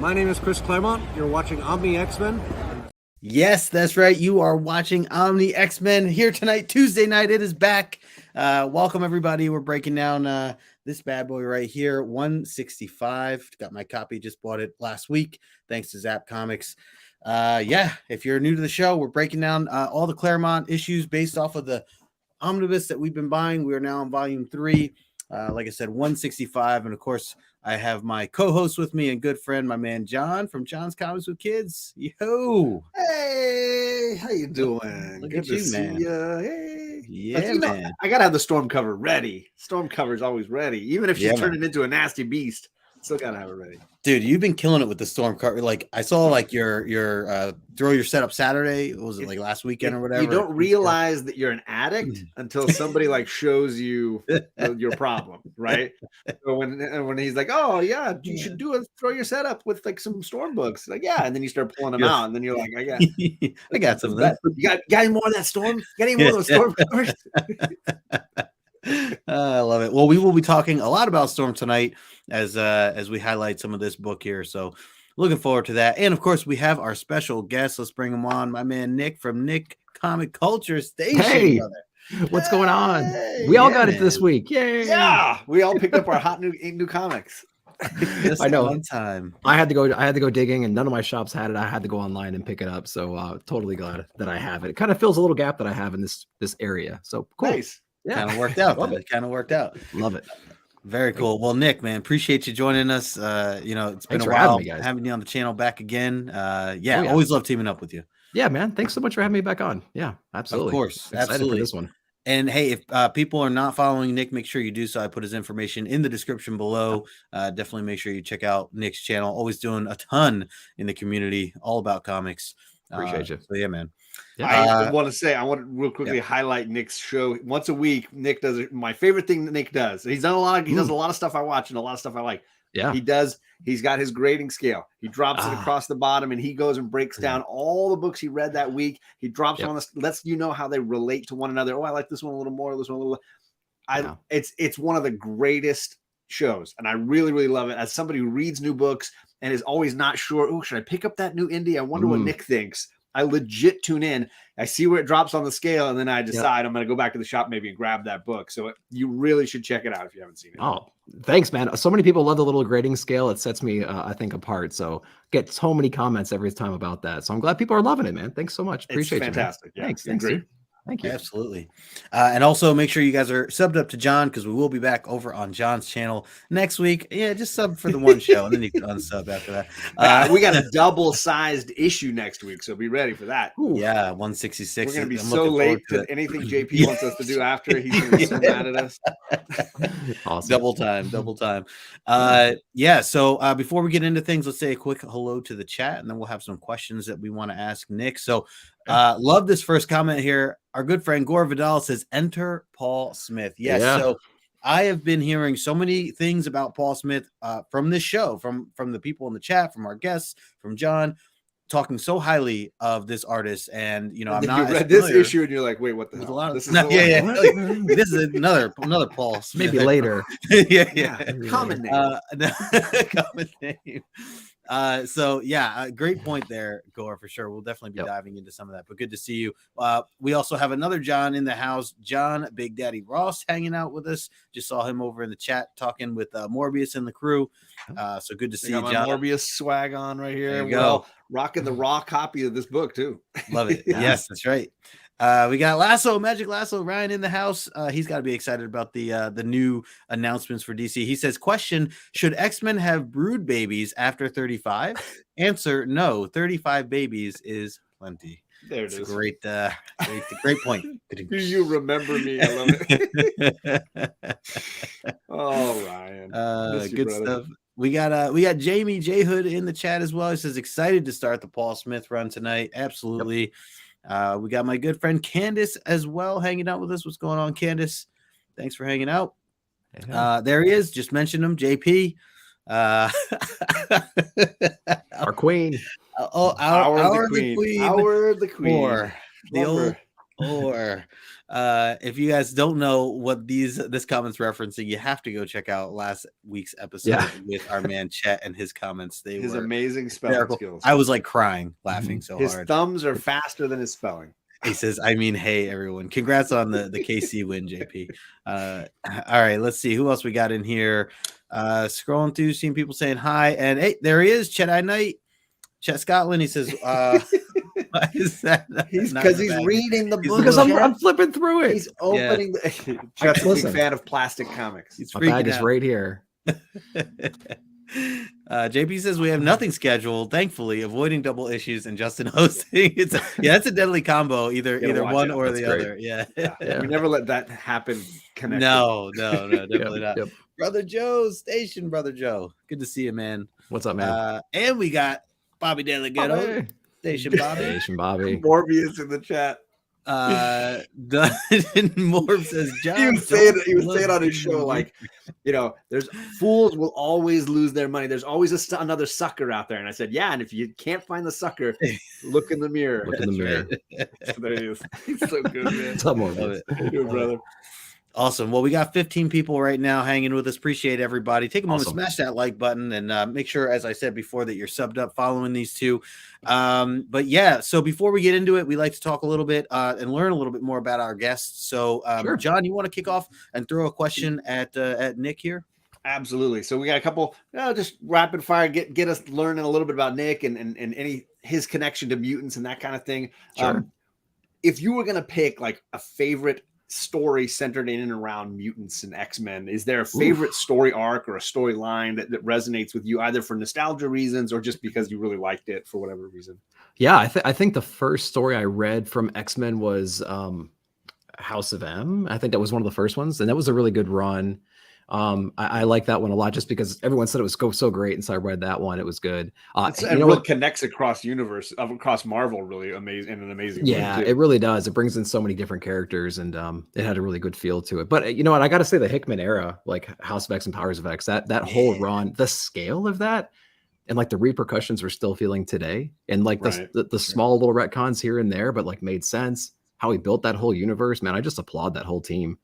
My name is Chris Claremont. You're watching OMNI X-Men. Yes, that's right. You are watching OMNI X-Men here tonight, Tuesday night. It is back. Welcome, everybody. We're breaking down this bad boy right here, 165. Got my copy. Just bought it last week. Thanks to Zap Comics. If you're new to the show, we're breaking down all the Claremont issues based off of the Omnibus that we've been buying. We are now on volume 3. Like I said, 165. And of course, I have my co-host with me and good friend, my man John from John's Comics with Kids. Yo. Hey, how you doing? Look Good at to you, see man. you. Hey. Yeah, man. I gotta have the storm cover ready. Storm cover's always ready. Even if she's turning into a nasty beast, still gotta have it ready. Dude, you've been killing it with the storm cover. Like I saw like your throw your setup Saturday. Was it like last weekend or whatever? You don't realize that you're an addict until somebody like shows you your problem, right? So when he's like, "Oh yeah, you should throw your setup with like some storm books," like yeah, and then you start pulling them out, and then you're like, "I got some of that. You got any more of that storm? Got any more of those storm covers?" I love it. Well, we will be talking a lot about Storm tonight as we highlight some of this book here. So looking forward to that. And of course, we have our special guest. Let's bring him on. My man Nick from Nick Comic Culture Station. Hey, what's going on? We all got it this week. Yay! Yeah, we all picked up our hot new comics. I know. One time. I had to go digging, and none of my shops had it. I had to go online and pick it up. So totally glad that I have it. It kind of fills a little gap that I have in this area. So cool. Nice. Yeah. Kind of worked out. Kind of worked out. Love it. Very cool. Well, Nick, man, appreciate you joining us. It's been a while having you on the channel back again. Always love teaming up with you. Yeah, man. Thanks so much for having me back on. Yeah, absolutely. Of course. Excited for this one. And hey, if people are not following Nick, make sure you do so. I put his information in the description below. Definitely make sure you check out Nick's channel. Always doing a ton in the community, all about comics. Appreciate you. So yeah, man. Yeah. I want to real quickly highlight Nick's show once a week. Nick does my favorite thing that Nick does. He's done a lot. He does a lot of stuff I watch and a lot of stuff I like. Yeah, He's got his grading scale. He drops it across the bottom, and he goes and breaks down all the books he read that week. He drops them on this, lets you know how they relate to one another. Oh, I like this one a little more. This one a little. It's one of the greatest shows, and I really, really love it. As somebody who reads new books and is always not sure, oh, should I pick up that new indie? I wonder what Nick thinks. I legit tune in. I see where it drops on the scale, and then I decide I'm going to go back to the shop maybe and grab that book. So you really should check it out if you haven't seen it. Oh, thanks, man. So many people love the little grading scale. It sets me, I think, apart. So get so many comments every time about that. So I'm glad people are loving it, man. Thanks so much. Appreciate it. Fantastic. Yeah, thanks. Great. Thank you. Absolutely. And also make sure you guys are subbed up to John because we will be back over on John's channel next week. Yeah, just sub for the one show and then you can unsub after that. We got a double-sized issue next week, so be ready for that. Yeah, 166. We're going to be so late to anything JP wants us to do after. He's going to be so mad at us. Awesome. Double time. So before we get into things, let's say a quick hello to the chat, and then we'll have some questions that we want to ask Nick. So love this first comment here. Our good friend Gore Vidal says, enter Paul Smith. Yes. Yeah. So I have been hearing so many things about Paul Smith from this show, from the people in the chat, from our guests, from John, talking so highly of this artist. And, I'm not. You read this issue and you're like, wait, what the hell? This is this is another Paul Smith. Maybe later. Common name. Common name. Great point there, Gore, for sure. We'll definitely be diving into some of that, but good to see you. We also have another John in the house, John Big Daddy Ross, hanging out with us. Just saw him over in the chat talking with Morbius and the crew. So good to see you, John. Morbius swag on right here. There you go. Rocking the raw copy of this book too. Love it. Yes, that's right. We got Magic Lasso Ryan in the house. He's got to be excited about the new announcements for DC. He says, question, should X-Men have brood babies after 35? Answer, no, 35 babies is plenty. There it is. Great point. Do you remember me? I love it. Oh, Ryan. Good stuff. We got Jamie J Hood in the chat as well. He says excited to start the Paul Smith run tonight. Absolutely. We got my good friend Candace as well hanging out with us. What's going on, Candace? Thanks for hanging out. There he is. Just mentioned him, JP. Our queen. Our the queen. Or the old. If you guys don't know what this comment's referencing, you have to go check out last week's episode with our man Chet and his comments. His amazing spelling skills. I was like crying, laughing so his hard. His thumbs are faster than his spelling. He says, I mean, hey, everyone. Congrats on the KC win, JP. All right, let's see. Who else we got in here? Scrolling through, seeing people saying hi. And hey, there he is, Chet Knight. Chet Scotland. He says, why is that? Because he's reading the book. Because I'm flipping through it. He's opening the Chet's a big fan of plastic comics. My bag is right here. JP says we have nothing scheduled, thankfully, avoiding double issues and Justin hosting. That's a deadly combo, either one or the other. Yeah. We never let that happen. No, definitely not. Yep. Brother Joe Station, Brother Joe. Good to see you, man. What's up, man? And we got Bobby Delgado. Station Bobby. Morbius in the chat. Morb says John. He would say it on his show, like, there's fools will always lose their money. There's always another sucker out there. And I said, yeah, and if you can't find the sucker, look in the mirror. Look in the mirror. So there he is. He's so good, man. What's up, Morbius? Good, brother. Awesome. Well, we got 15 people right now hanging with us. Appreciate everybody. Take a moment, smash that like button, and make sure, as I said before, that you're subbed up following these two. But yeah, so before we get into it, we like to talk a little bit and learn a little bit more about our guests. So, sure. John, you want to kick off and throw a question at Nick here? Absolutely. So we got a couple, just rapid fire, get us learning a little bit about Nick and his connection to mutants and that kind of thing. Sure. If you were going to pick like a favorite story centered in and around mutants and X-Men, is there a favorite story arc or a storyline that resonates with you, either for nostalgia reasons or just because you really liked it for whatever reason? Yeah, I think the first story I read from X-Men was House of M. I think that was one of the first ones, and that was a really good run. I like that one a lot just because everyone said it was so great, and so I read that one. It was good. It really connects across Marvel, really amazing in an amazing way. Yeah, it really does. It brings in so many different characters, and it had a really good feel to it. But you know what? I got to say the Hickman era, like House of X and Powers of X, that whole run, the scale of that, and like the repercussions we're still feeling today, and like the small little retcons here and there, but like made sense. How he built that whole universe, man. I just applaud that whole team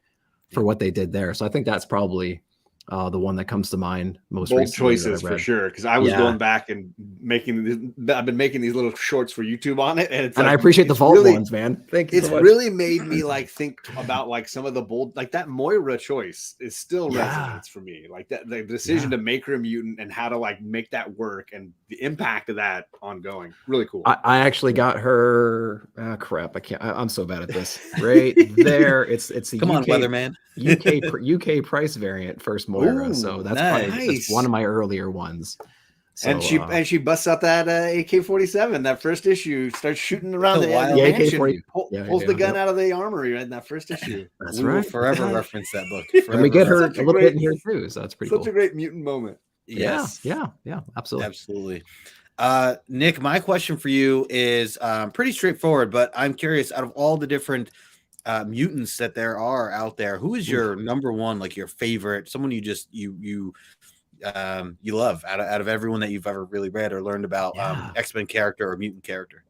for what they did there. So I think that's probably the one that comes to mind most bold recently. Choices for sure, because I was going back and I've been making these little shorts for YouTube on it, and I appreciate the Vault ones, man. Thank you. It's so really made me like think about like some of the bold, like that Moira choice is still resonates for me. Like that the decision to make her a mutant and how to like make that work and the impact of that ongoing. Really cool. I actually got her. Crap! I'm so bad at this. Right there, it's the Come on, Weatherman. UK price variant first Moira. Ooh, so that's that's one of my earlier ones. So, and she busts out that AK-47. That first issue, starts shooting around the mansion. Pulls the gun out of the armory in that first issue. That's right. Will forever reference that book. And we get her a little bit in here too, so that's pretty cool. Such a great mutant moment. Yes. Yeah, absolutely. Nick, my question for you is pretty straightforward, but I'm curious, out of all the different mutants that there are out there, who is your number one, like your favorite, someone you just you love out of everyone that you've ever really read or learned about, X-Men character or mutant character?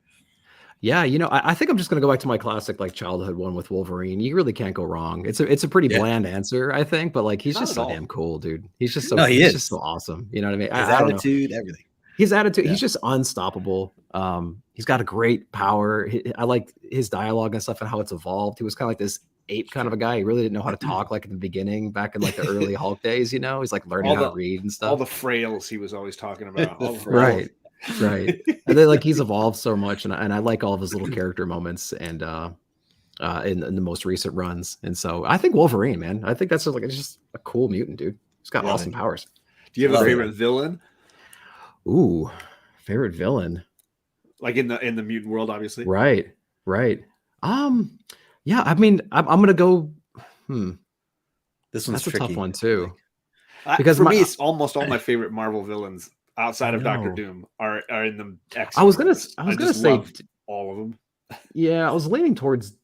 Yeah, I think I'm just gonna go back to my classic like childhood one with Wolverine. You really can't go wrong. It's a pretty bland answer, I think, but like he's just so damn cool, dude. He's just so he's just so awesome. You know what I mean? His attitude, everything. His attitude, he's just unstoppable. He's got a great power. I like his dialogue and stuff and how it's evolved. He was kind of like this ape kind of a guy. He really didn't know how to talk like at the beginning, back in like the early Hulk days. He's like learning how to read and stuff. All the frails he was always talking about. Right. And then like he's evolved so much, and I like all of his little character moments and in the most recent runs. And so I think Wolverine, man. I think that's just a cool mutant, dude. He's got awesome powers. Do you have a favorite villain? Ooh, favorite villain. Like in the mutant world, obviously. Right. Yeah, I mean, I'm gonna go. This one's a tricky. tough one too. Because for me, it's almost all my favorite Marvel villains outside of Doctor Doom are in the X. I was gonna say all of them. Yeah, I was leaning towards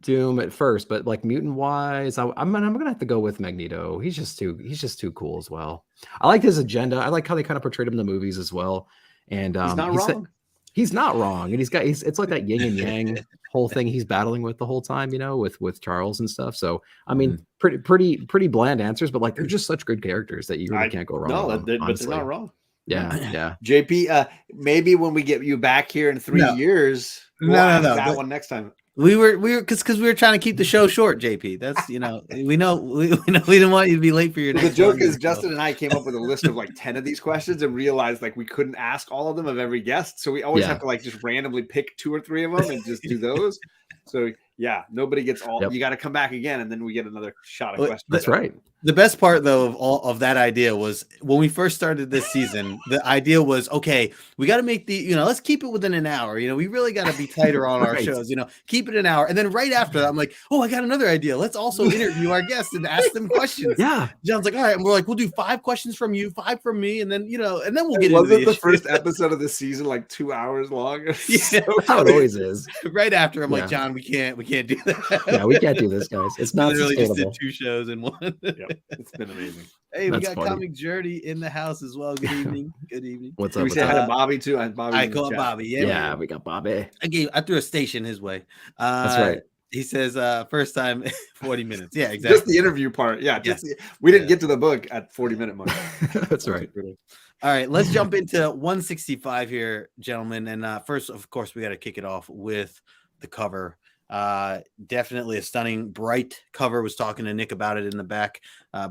Doom at first, but like mutant wise, I'm gonna have to go with Magneto. He's just too cool as well. I like his agenda. I like how they kind of portrayed him in the movies as well. And he's not wrong. He's not wrong, and it's like that yin and yang whole thing he's battling with the whole time, with Charles and stuff. So I mean, pretty bland answers, but like they're just such good characters that you really can't go wrong. No, with them, but they're not wrong. Yeah. JP, maybe when we get you back here in 3 years, we'll ask that one next time. We were because we were trying to keep the show short, JP. That's we know we didn't want you to be late for your next. The joke is Justin and I came up with a list of like 10 of these questions and realized like we couldn't ask all of them of every guest, so we always have to like just randomly pick 2 or 3 of them and just do those. So yeah, nobody gets all. Yep. You got to come back again, and then we get another shot of questions. That's right. The best part, though, of all of that idea was when we first started this season. The idea was, okay, we got to make let's keep it within an hour. We really got to be tighter on our shows. Keep it an hour, and then right after that, I'm like, oh, I got another idea. Let's also interview our guests and ask them questions. Yeah, John's like, all right, and we're like, we'll do 5 questions from you, 5 from me, and then and then we'll get. Wasn't the first episode of the season like 2 hours long? Yeah, how it always is. Right after, I'm like, John, we can't do that. Yeah, we can't do this, guys. It's not literally sustainable. just did 2 shows in one. Yep. It's been amazing. Hey, we got Comic Journey in the house as well. Good evening. Good evening. What's up? We say hi to Bobby too. I call Bobby. Yeah, we got Bobby. I threw a station his way. That's right. He says first time 40 minutes. Yeah, exactly. Just the interview part. Yeah, we didn't get to the book at 40-minute mark. That's right. All right, let's jump into 165 here, gentlemen. And first, of course, we got to kick it off with the cover. Definitely a stunning, bright cover. Was talking to Nick about it in the back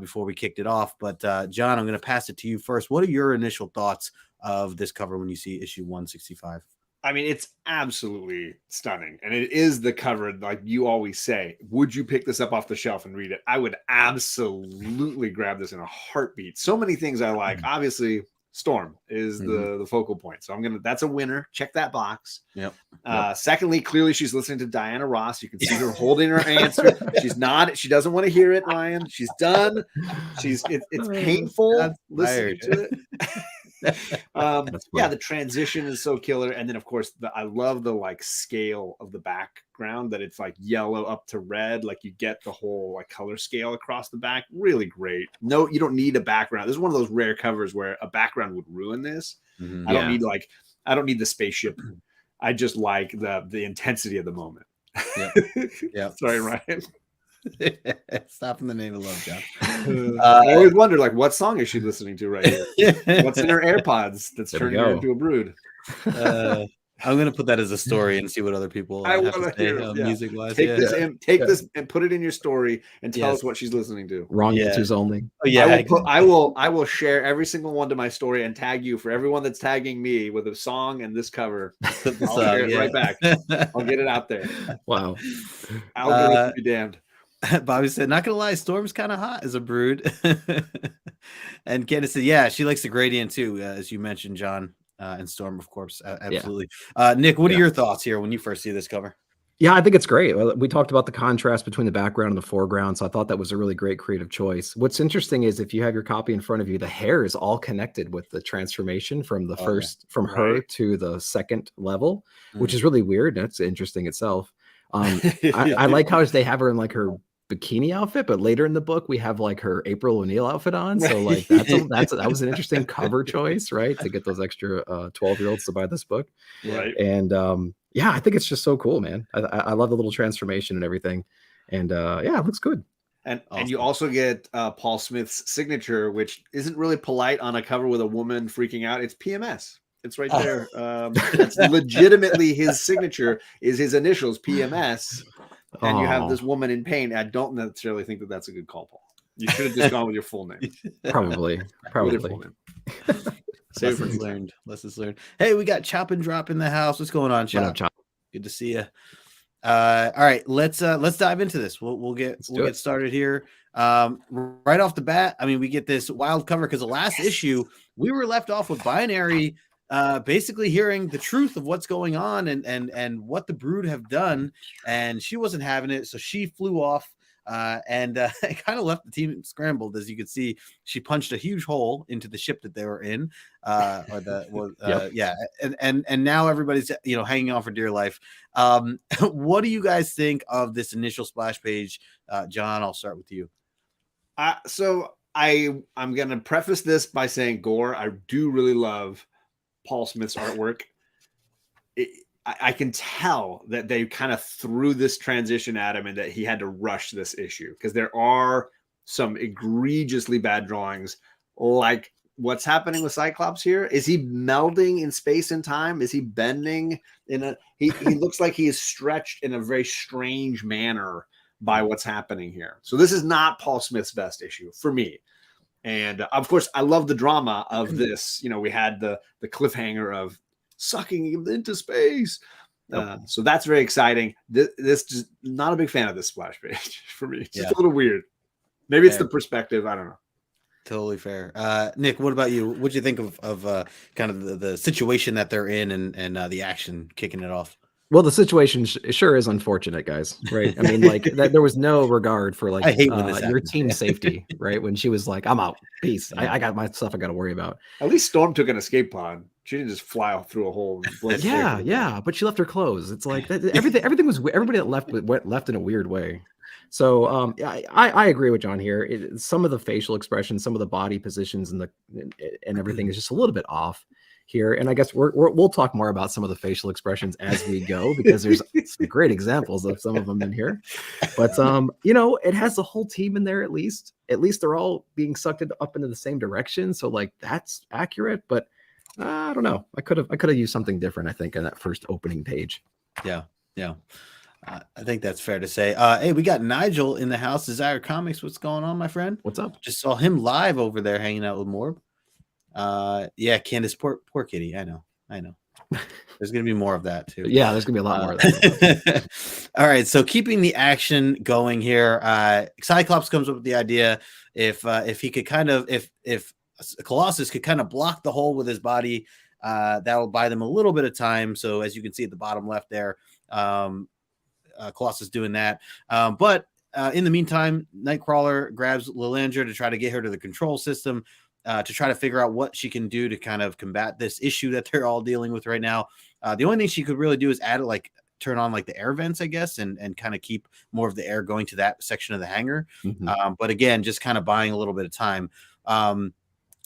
before we kicked it off. But John, I'm going to pass it to you first. What are your initial thoughts of this cover when you see issue 165? I mean, it's absolutely stunning, and it is the cover like you always say. Would you pick this up off the shelf and read it? I would absolutely grab this in a heartbeat. So many things I like. Obviously, Storm is the focal point. So that's a winner. Check that box. Yep. Secondly, clearly she's listening to Diana Ross. You can see her holding her answer. She doesn't want to hear it, Ryan. She's done. It's painful listening to it. The transition is so killer. And then of course I love the like scale of the background, that it's like yellow up to red, like you get the whole like color scale across the back. Really great. No, you don't need a background. This is one of those rare covers where a background would ruin this. I don't need the spaceship. I just like the intensity of the moment. Yeah. Sorry, Ryan. Stop in the name of love, John. I always wonder, like, what song is she listening to right here? What's in her AirPods that's turning her into a brood? I'm gonna put that as a story and see what other people have to say music wise. Take this and put it in your story and tell us what she's listening to. Wrong answers only. Oh, yeah, I will share every single one to my story and tag you for everyone that's tagging me with a song and this cover. I'll share it right back. I'll get it out there. Wow. I'll be damned. Bobby said, not gonna lie, Storm's kind of hot as a brood. And Candace said, yeah, she likes the gradient too, as you mentioned, John, and Storm, of course. Absolutely. Nick, what are your thoughts here when you first see this cover? Yeah, I think it's great. We talked about the contrast between the background and the foreground, so I thought that was a really great creative choice. What's interesting is if you have your copy in front of you, the hair is all connected with the transformation from the her to the second level, which is really weird. That's interesting itself. I like how they have her in like her bikini outfit, but later in the book we have like her April O'Neil outfit on. So like that was an interesting cover choice, right? To get those extra 12-year-olds to buy this book. Right. And I think it's just so cool, man. I love the little transformation and everything. And it looks good. And you also get Paul Smith's signature, which isn't really polite on a cover with a woman freaking out. It's PMS. It's right there. That's legitimately his signature, is his initials, PMS. And you have this woman in pain. I don't necessarily think that that's a good call, Paul. You should have just gone with your full name. Probably. Lessons learned. Hey, we got Chop and Drop in the house. What's going on, Chop? What up, Chop? Good to see you. All right, let's dive into this. We'll get started here. Right off the bat, I mean, we get this wild cover because the last issue we were left off with Binary basically hearing the truth of what's going on and what the Brood have done, and she wasn't having it, so she flew off and it kind of left the team scrambled. As you can see, she punched a huge hole into the ship that they were in, and now everybody's hanging on for dear life. What do you guys think of this initial splash page? John, I'll start with you. So I'm gonna preface this by saying, Gore, I do really love Paul Smith's artwork. I can tell that they kind of threw this transition at him and that he had to rush this issue because there are some egregiously bad drawings. Like what's happening with Cyclops here? Is he melding in space and time? Is he bending he looks like he is stretched in a very strange manner by what's happening here. So this is not Paul Smith's best issue for me. And of course, I love the drama of this. We had the cliffhanger of sucking him into space. So that's very exciting. This just not a big fan of this splash page for me. It's just a little weird. Maybe it's the perspective. I don't know. Totally fair. Nick, what about you? What'd you think of kind of the situation that they're in and the action kicking it off? Well, the situation sure is unfortunate, guys. Right? I mean, like there was no regard for like your team's safety, right? When she was like, "I'm out, peace. I got my stuff I got to worry about." At least Storm took an escape pod. She didn't just fly through a hole. Yeah, but she left her clothes. It's like everything was everybody that left in a weird way. So I agree with John here. Some of the facial expressions, some of the body positions, and everything is just a little bit off here. And I guess we'll talk more about some of the facial expressions as we go because there's some great examples of some of them in here. But it has the whole team in there at least. At least they're all being sucked up into the same direction. So like that's accurate. But I don't know. I could have used something different. I think in that first opening page. Yeah. I think that's fair to say. Hey, we got Nigel in the house. Desire Comics. What's going on, my friend? What's up? Just saw him live over there hanging out with Morb. Yeah, Candace, poor kitty. I know. There's gonna be more of that too. Yeah, there's gonna be a lot more of that. All right, so keeping the action going here, Cyclops comes up with the idea if he could kind of if Colossus could kind of block the hole with his body, that will buy them a little bit of time. So as you can see at the bottom left there, Colossus doing that. But in the meantime, Nightcrawler grabs Lilandra to try to get her to the control system to try to figure out what she can do to kind of combat this issue that they're all dealing with right now. The only thing she could really do is turn on like the air vents, I guess, and kind of keep more of the air going to that section of the hangar. Mm-hmm. But again, just kind of buying a little bit of time.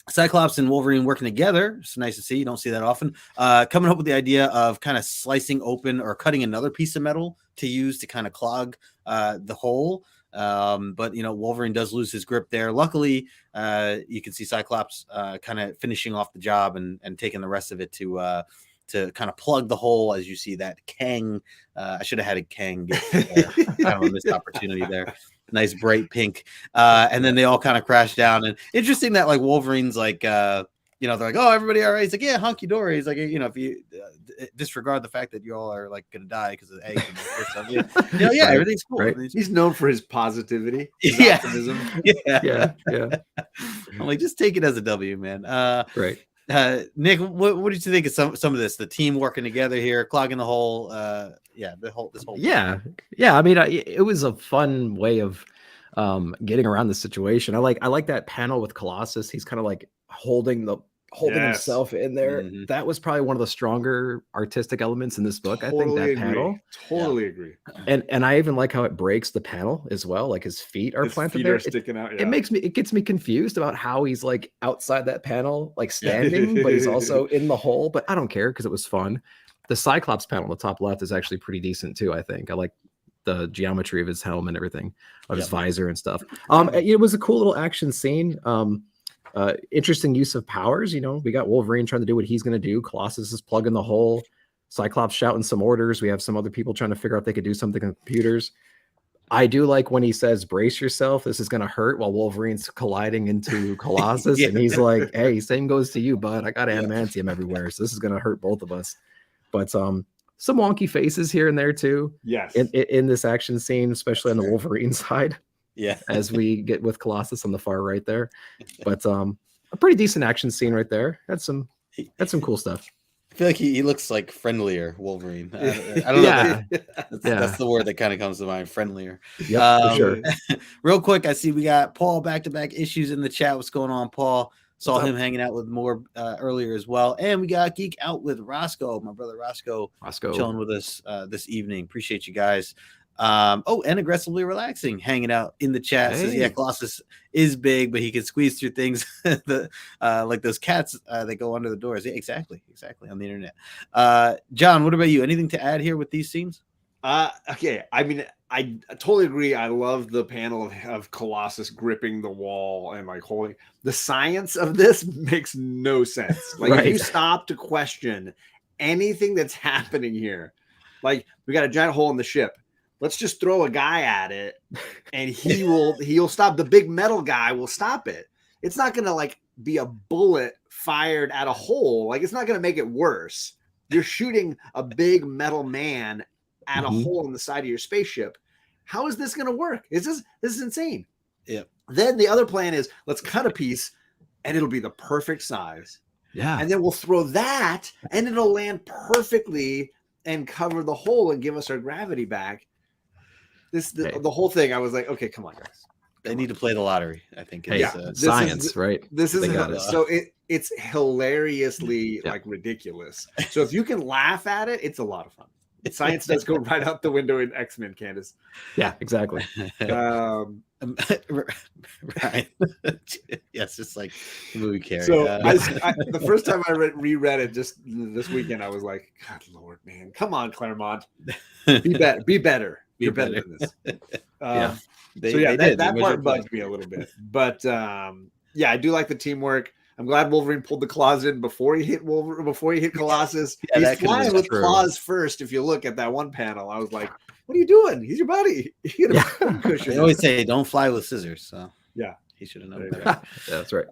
Cyclops and Wolverine working together. It's nice to see. You don't see that often. Coming up with the idea of kind of slicing open or cutting another piece of metal to use to kind of clog the hole. But Wolverine does lose his grip there. Luckily, you can see Cyclops kind of finishing off the job and taking the rest of it to kind of plug the hole. As you see that Kang, I should have had a Kang kind of a missed opportunity there. Nice bright pink. And then they all kind of crash down. And interesting that like Wolverine's like, they're like, oh, everybody all right? He's like, yeah, hunky dory. He's like, if you disregard the fact that you all are like going to die because of eggs and stuff. Yeah, everything's cool. Right. He's known for his positivity, his optimism. Yeah. I'm like, just take it as a W, man. Right. Nick, what did you think of some of this? The team working together here, clogging the hole. This whole. Yeah. I mean, it was a fun way of getting around the situation. I like that panel with Colossus. He's kind of like holding himself in there. Mm-hmm. That was probably one of the stronger artistic elements in this book. Totally, I think that agree. Panel. Totally agree. And I even like how it breaks the panel as well. Like his feet are planted there. Sticking out. Yeah. It gets me confused about how he's like outside that panel, like standing, but he's also in the hole. But I don't care because it was fun. The Cyclops panel on the top left is actually pretty decent too. I think I like the geometry of his helm and everything, of his visor and stuff. It was a cool little action scene. Interesting use of powers. We got Wolverine trying to do what he's going to do. Colossus is plugging the hole. Cyclops shouting some orders. We have some other people trying to figure out if they could do something on computers. I do like when he says, brace yourself, this is going to hurt, while Wolverine's colliding into Colossus. And he's like, hey, same goes to you, bud. I got adamantium everywhere. So this is going to hurt both of us. But some wonky faces here and there too. Yes. In this action scene, especially on the Wolverine side. Yeah. As we get with Colossus on the far right there. But a pretty decent action scene right there. That's some cool stuff. I feel like he looks like friendlier Wolverine. I don't know. That's the word that kind of comes to mind. Friendlier. Yeah, for sure. Real quick, I see we got Paul back-to-back issues in the chat. What's going on, Paul? Saw him hanging out with more earlier as well. And we got Geek Out with Roscoe, my brother Roscoe chilling with us this evening. Appreciate you guys. And aggressively relaxing, hanging out in the chat. Says, yeah, Colossus is big, but he can squeeze through things like those cats that go under the doors. Yeah, exactly on the internet. John, what about you? Anything to add here with these scenes? Okay. I mean, I totally agree. I love the panel of Colossus gripping the wall and like holding. The science of this makes no sense. Like if you stop to question anything that's happening here, like we got a giant hole in the ship. Let's just throw a guy at it and he'll stop. The big metal guy will stop it. It's not going to like be a bullet fired at a hole. Like it's not going to make it worse. You're shooting a big metal man at a hole in the side of your spaceship. How is this going to work? This is insane. Yeah. Then the other plan is let's cut a piece and it'll be the perfect size. Yeah. And then we'll throw that and it'll land perfectly and cover the hole and give us our gravity back. The whole thing, I was like, okay, come on, guys. They need to play the lottery, I think. Science, right? This is so it's hilariously like ridiculous. So if you can laugh at it, it's a lot of fun. Science does go right out the window in X-Men, Candace. Yeah, exactly. Right. Yes, just like the movie character. So the first time I reread it just this weekend, I was like, God Lord, man, come on, Claremont, be better. You're better than this. That part bugged me a little bit, but I do like the teamwork. I'm glad Wolverine pulled the claws in before he hit Colossus. He's flying with claws first. If you look at that one panel, I was like, "What are you doing? He's your buddy." They always say, "Don't fly with scissors." So yeah, he should have known better. That's right.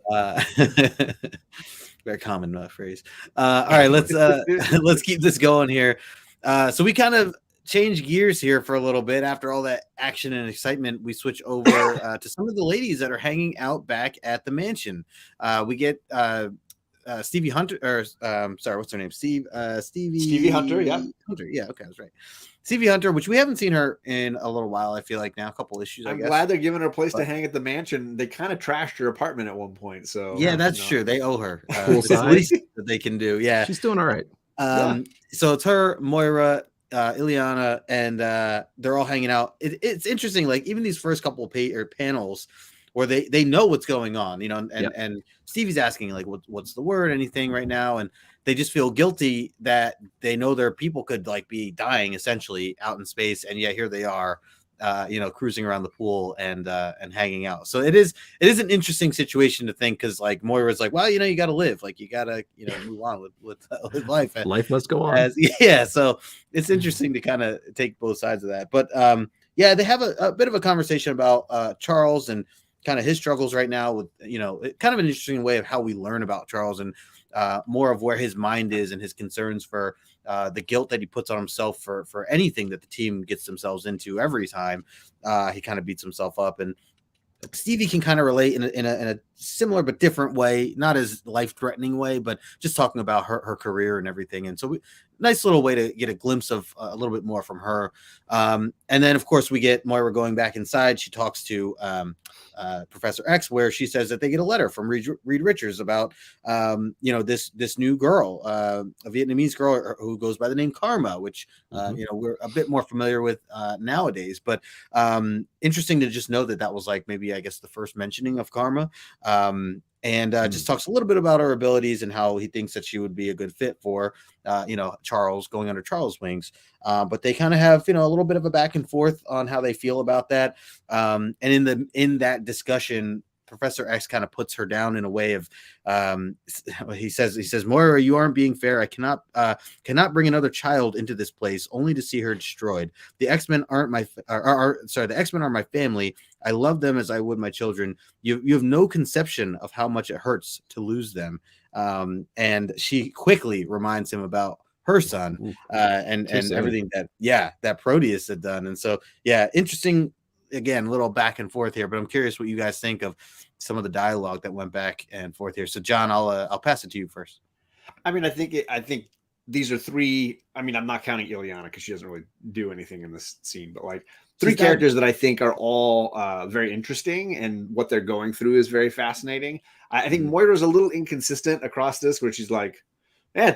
Very common phrase. All right, let's keep this going here. So we kind of change gears here for a little bit. After all that action and excitement, we switch over to some of the ladies that are hanging out back at the mansion. We get Stevie Hunter, or sorry, what's her name? Stevie Hunter. Yeah, Hunter. Yeah, okay, I was right. Stevie Hunter, which we haven't seen her in a little while. I feel like now, a couple issues. I'm glad they're giving her a place to hang at the mansion. They kind of trashed her apartment at one point. So yeah, that's true. They owe her. It's the least that they can do. Yeah, she's doing all right. So it's her, Moira, Ileana, and they're all hanging out. It's interesting, like even these first couple of panels where they know what's going on, and Stevie's asking like, what's the word, anything right now, and they just feel guilty that they know their people could like be dying essentially out in space, and yet here they are, cruising around the pool and hanging out. So it is an interesting situation to think, because like Moira's like, well, you got to live, like you got to move on with life. Life must go on. So it's interesting to kind of take both sides of that. But they have a bit of a conversation about Charles and kind of his struggles right now with kind of an interesting way of how we learn about Charles and more of where his mind is and his concerns for the guilt that he puts on himself for anything that the team gets themselves into. Every time he kind of beats himself up, and Stevie can kind of relate in a similar but different way, not as life-threatening way, but just talking about her career and everything. And so nice little way to get a glimpse of a little bit more from her. And then of course we get Moira going back inside. She talks to Professor X, where she says that they get a letter from Reed Richards about this new girl, a Vietnamese girl who goes by the name Karma, which we're a bit more familiar with nowadays. But interesting to just know that was like maybe, I guess, the first mentioning of Karma. Just talks a little bit about her abilities and how he thinks that she would be a good fit for Charles, going under Charles' wings. But they kind of have a little bit of a back and forth on how they feel about that. And in that discussion, Professor X kind of puts her down in a way of he says, Moira, you aren't being fair. I cannot bring another child into this place only to see her destroyed. The X-Men aren't the X-Men are my family. I love them as I would my children. You have no conception of how much it hurts to lose them. And she quickly reminds him about her son and everything that Proteus had done. And so, interesting. Again, a little back and forth here, but I'm curious what you guys think of some of the dialogue that went back and forth here. So, John, I'll pass it to you first. I mean, I think these are three. I mean, I'm not counting Ileana because she doesn't really do anything in this scene, but like three characters that I think are all very interesting, and what they're going through is very fascinating. I think Moira's a little inconsistent across this, where she's like,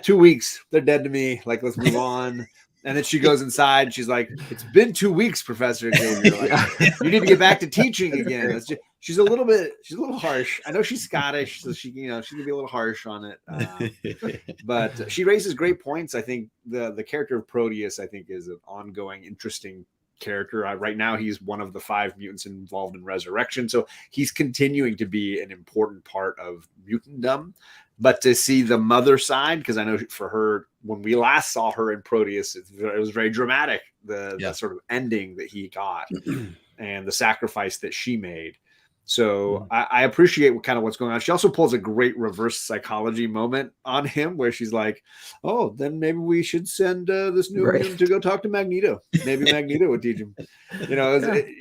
2 weeks, they're dead to me. Like, let's move on. And then she goes inside. She's like, "It's been 2 weeks, Professor Xavier. Like, you need to get back to teaching again." She's a little harsh. I know she's Scottish, so she can be a little harsh on it. But she raises great points. I think the character of Proteus, I think, is an ongoing, interesting character. Right now, he's one of the 5 mutants involved in Resurrection, so he's continuing to be an important part of mutantdom. But to see the mother side, because I know for her, when we last saw her in Proteus, it was very dramatic, the sort of ending that he got and the sacrifice that she made. So I appreciate what's going on. She also pulls a great reverse psychology moment on him where she's like, "Oh, then maybe we should send this new mutant to go talk to Magneto. Maybe Magneto would teach him."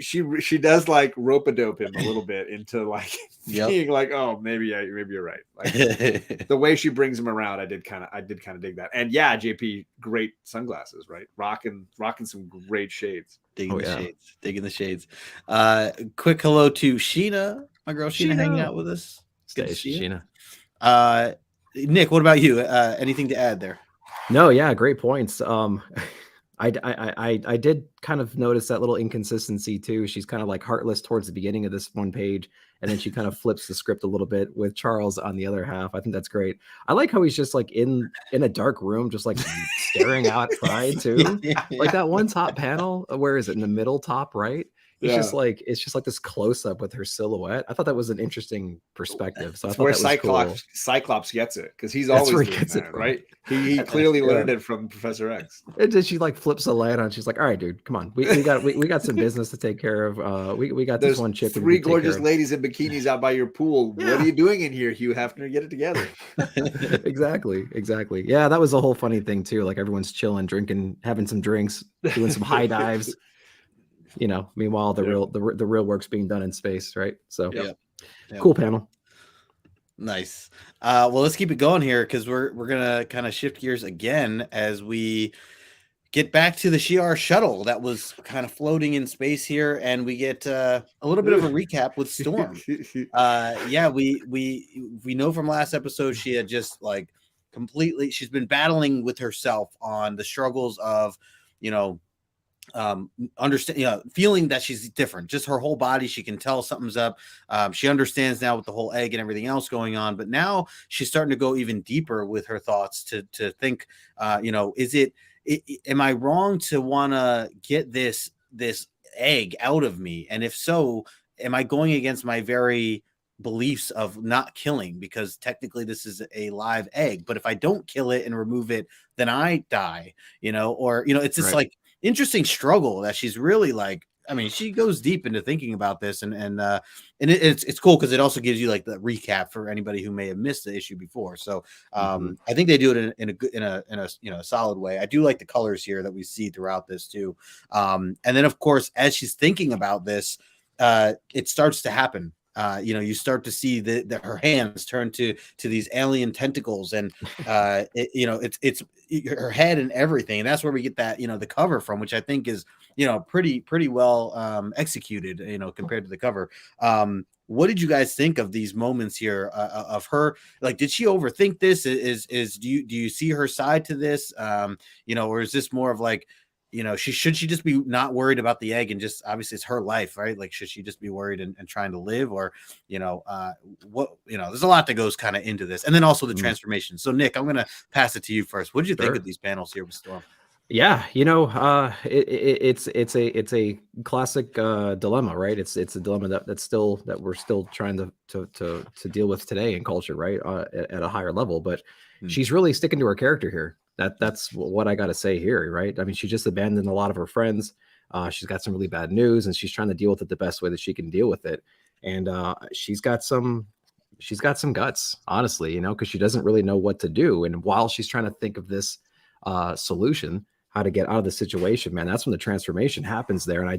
She does like rope-a-dope him a little bit into like being like, "Oh, maybe you're right." Like the way she brings him around, I did kind of dig that. And yeah, JP, great sunglasses, right? Rocking some great shades. Digging the shades. Quick hello to Sheena, my girl Sheena, hanging out with us. It's good to see Sheena. Nick, what about you? Anything to add there? No, yeah, great points. I did kind of notice that little inconsistency too. She's kind of like heartless towards the beginning of this one page, and then she kind of flips the script a little bit with Charles on the other half. I think that's great. I like how he's just like in a dark room, just like staring outside too. Like that one top panel. Where is it? In the middle top right? It's just like this close up with her silhouette. I thought that was an interesting perspective. So I thought that was cool. Cyclops gets it because he's always doing that, right? He clearly learned it from Professor X. And then she like flips a light on. She's like, "All right, dude, come on. We got some business to take care of. We got this one chick. 3 gorgeous ladies in bikinis out by your pool. Yeah. What are you doing in here, Hugh Hefner? Get it together." Exactly. Yeah, that was a whole funny thing too. Like everyone's chilling, drinking, having some drinks, doing some high dives. Meanwhile, the real work's being done in space, right? So, cool panel. Nice. Well, let's keep it going here because we're gonna kind of shift gears again as we get back to the Shi'ar shuttle that was kind of floating in space here, and we get a little bit of a recap with Storm. We know from last episode she had just like completely. She's been battling with herself on the struggles of, feeling that she's different, just her whole body. She can tell something's up. She understands now with the whole egg and everything else going on, but now she's starting to go even deeper with her thoughts to think, am I wrong to want to get this egg out of me? And if so, am I going against my very beliefs of not killing, because technically this is a live egg, but if I don't kill it and remove it, then I die, it's just like interesting struggle that she's really like. I mean, she goes deep into thinking about this, and it's cool because it also gives you like the recap for anybody who may have missed the issue before. So I think they do it in a solid way. I do like the colors here that we see throughout this too. And then of course, as she's thinking about this, it starts to happen. You start to see that her hands turn to these alien tentacles, and it's her head and everything, and that's where we get that the cover from, which I think is pretty well executed compared to the cover. What did you guys think of these moments here of her? Like, did she overthink this? Do you see her side to this? Or is this more of like, should she just be not worried about the egg and just, obviously it's her life, right? Like, should she just be worried and trying to live, or, there's a lot that goes kind of into this. And then also the transformation. So Nick, I'm going to pass it to you first. What did you think of these panels here with Storm? Yeah. It's a classic dilemma, right? It's a dilemma that we're still trying to deal with today in culture, right? At a higher level, but she's really sticking to her character here. That's what I got to say here, right? I mean, she just abandoned a lot of her friends. She's got some really bad news, and she's trying to deal with it the best way that she can deal with it. And she's got some guts, honestly, because she doesn't really know what to do. And while she's trying to think of this solution, how to get out of the situation, man, that's when the transformation happens there. And I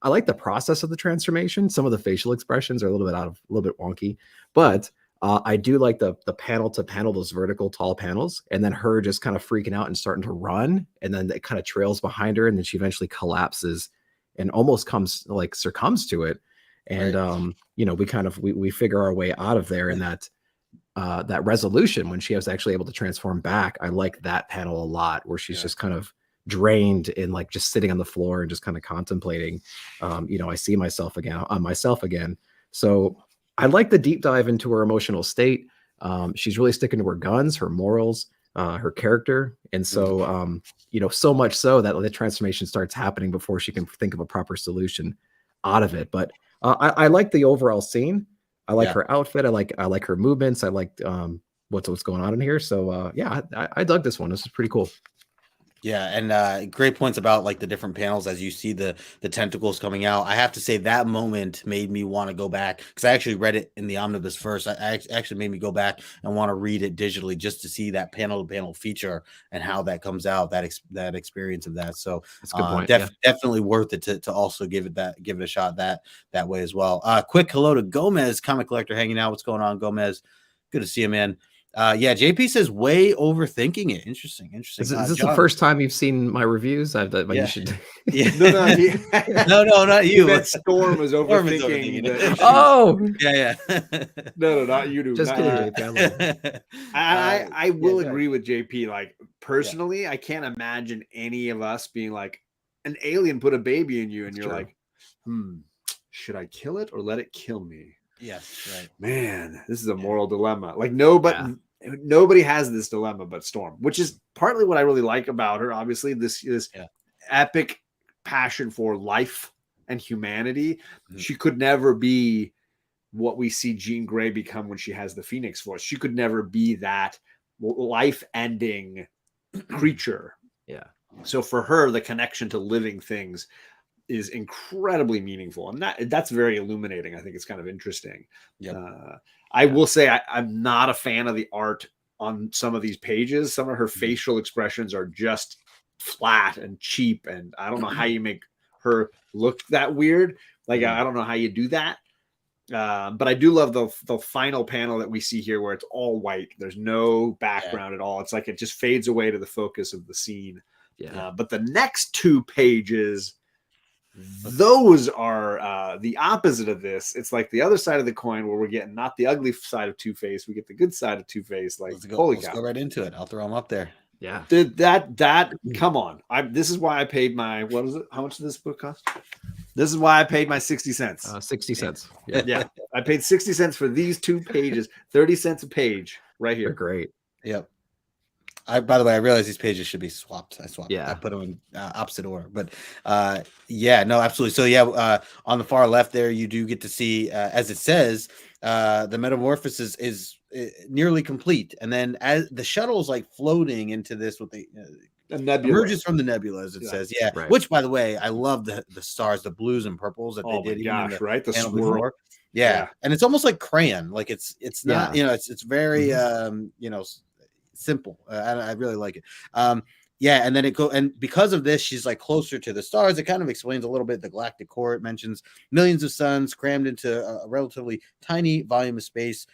like the process of the transformation. Some of the facial expressions are a little bit wonky, but I do like the panel to panel, those vertical tall panels, and then her just kind of freaking out and starting to run, and then it kind of trails behind her, and then she eventually collapses and almost succumbs to it. And we figure our way out of there, and that resolution when she was actually able to transform back. I like that panel a lot, where she's just kind of drained and like just sitting on the floor and just kind of contemplating, I see myself again. So I like the deep dive into her emotional state. She's really sticking to her guns, her morals, her character. And so, so much so that the transformation starts happening before she can think of a proper solution out of it. But I like the overall scene. I like her outfit. I like her movements. I like what's going on in here. So I dug this one. This is pretty cool. Yeah, and great points about like the different panels as you see the tentacles coming out. I have to say that moment made me want to go back because I actually read it in the omnibus first. I actually made me go back and want to read it digitally just to see that panel to panel feature and how that comes out, that experience of that. So that's a good point. Definitely worth it to also give it a shot that way as well. Quick hello to Gomez, comic collector, hanging out. What's going on, Gomez? Good to see you, man. JP says way overthinking it. Interesting. Is this John, the first time you've seen my reviews? You should. Yeah. No, not you. But Storm is overthinking it. Oh, yeah. No, not you. Just kidding, JP. I will agree with JP. Like personally, I can't imagine any of us being like, an alien put a baby in you, and you're like, should I kill it or let it kill me? Yes, right. Man, this is a moral dilemma. Like nobody has this dilemma but Storm, which is partly what I really like about her. Obviously, this epic passion for life and humanity. Mm-hmm. She could never be what we see Jean Grey become when she has the Phoenix Force. She could never be that life-ending creature. Yeah. So for her, the connection to living things is incredibly meaningful, and that's very illuminating. I think it's kind of interesting. I will say I'm not a fan of the art on some of these pages. Some of her facial expressions are just flat and cheap, and I don't know how you make her look that weird. Like I don't know how you do that. But I do love the final panel that we see here, where it's all white. There's no background at all. It's like it just fades away to the focus of the scene. But the next two pages, those are the opposite of this. It's like the other side of the coin, where we're getting not the ugly side of Two-Face, we get the good side of Two-Face. Like, holy cow. Let's go right into it. I'll throw them up there. Yeah. Dude, that come on. This is why I paid my, what is it? How much did this book cost? This is why I paid my 60 cents. 60 cents. Yeah. I paid 60 cents for these 2 pages, 30 cents a page right here. They're great. Yep. By the way, I realize these pages should be swapped. Yeah. I put them in opposite order, but no, absolutely. So on the far left there, you do get to see, as it says, the metamorphosis is nearly complete, and then as the shuttle is like floating into this with the nebula emerges from the nebula, as it says. Yeah, right. Which, by the way, I love the stars, the blues and purples that they did. Gosh, right? The swirl. Yeah, and it's almost like crayon. Like it's not, it's very simple. I really like it. And then and because of this, she's like closer to the stars. It kind of explains a little bit the galactic core. It mentions millions of suns crammed into a relatively tiny volume of space.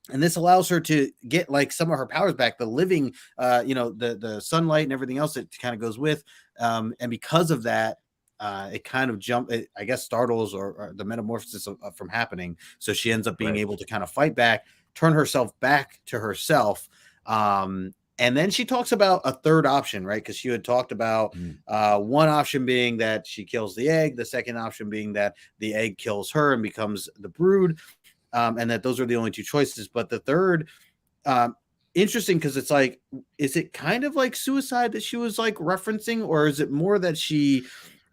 And this allows her to get like some of her powers back, the living, the sunlight and everything else that kind of goes with. And because of that, it kind of startles or the metamorphosis from happening. So she ends up being able to kind of fight back, turn herself back to herself. And then she talks about a third option, right? Because she had talked about one option being that she kills the egg, the second option being that the egg kills her and becomes the brood, and that those are the only 2 choices. But the third, interesting, because it's like, is it kind of like suicide that she was like referencing, or is it more that she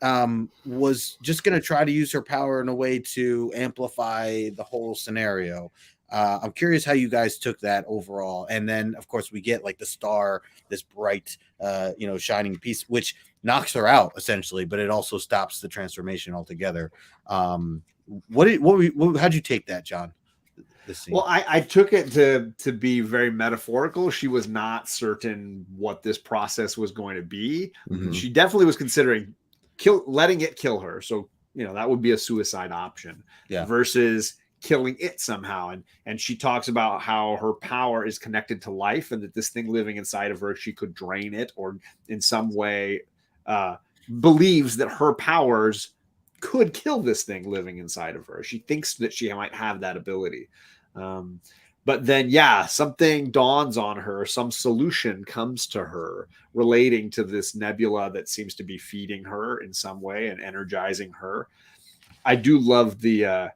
was just going to try to use her power in a way to amplify the whole scenario? I'm curious how you guys took that overall. And then, of course, we get like the star, this bright, shining piece, which knocks her out essentially, but it also stops the transformation altogether. How'd you take that, John? Well, I took it to be very metaphorical. She was not certain what this process was going to be. Mm-hmm. She definitely was considering letting it kill her. So, that would be a suicide option versus killing it somehow. And she talks about how her power is connected to life, and that this thing living inside of her, she could drain it, or in some way believes that her powers could kill this thing living inside of her. She thinks that she might have that ability. But then, yeah, something dawns on her. Some solution comes to her relating to this nebula that seems to be feeding her in some way and energizing her. I do love the,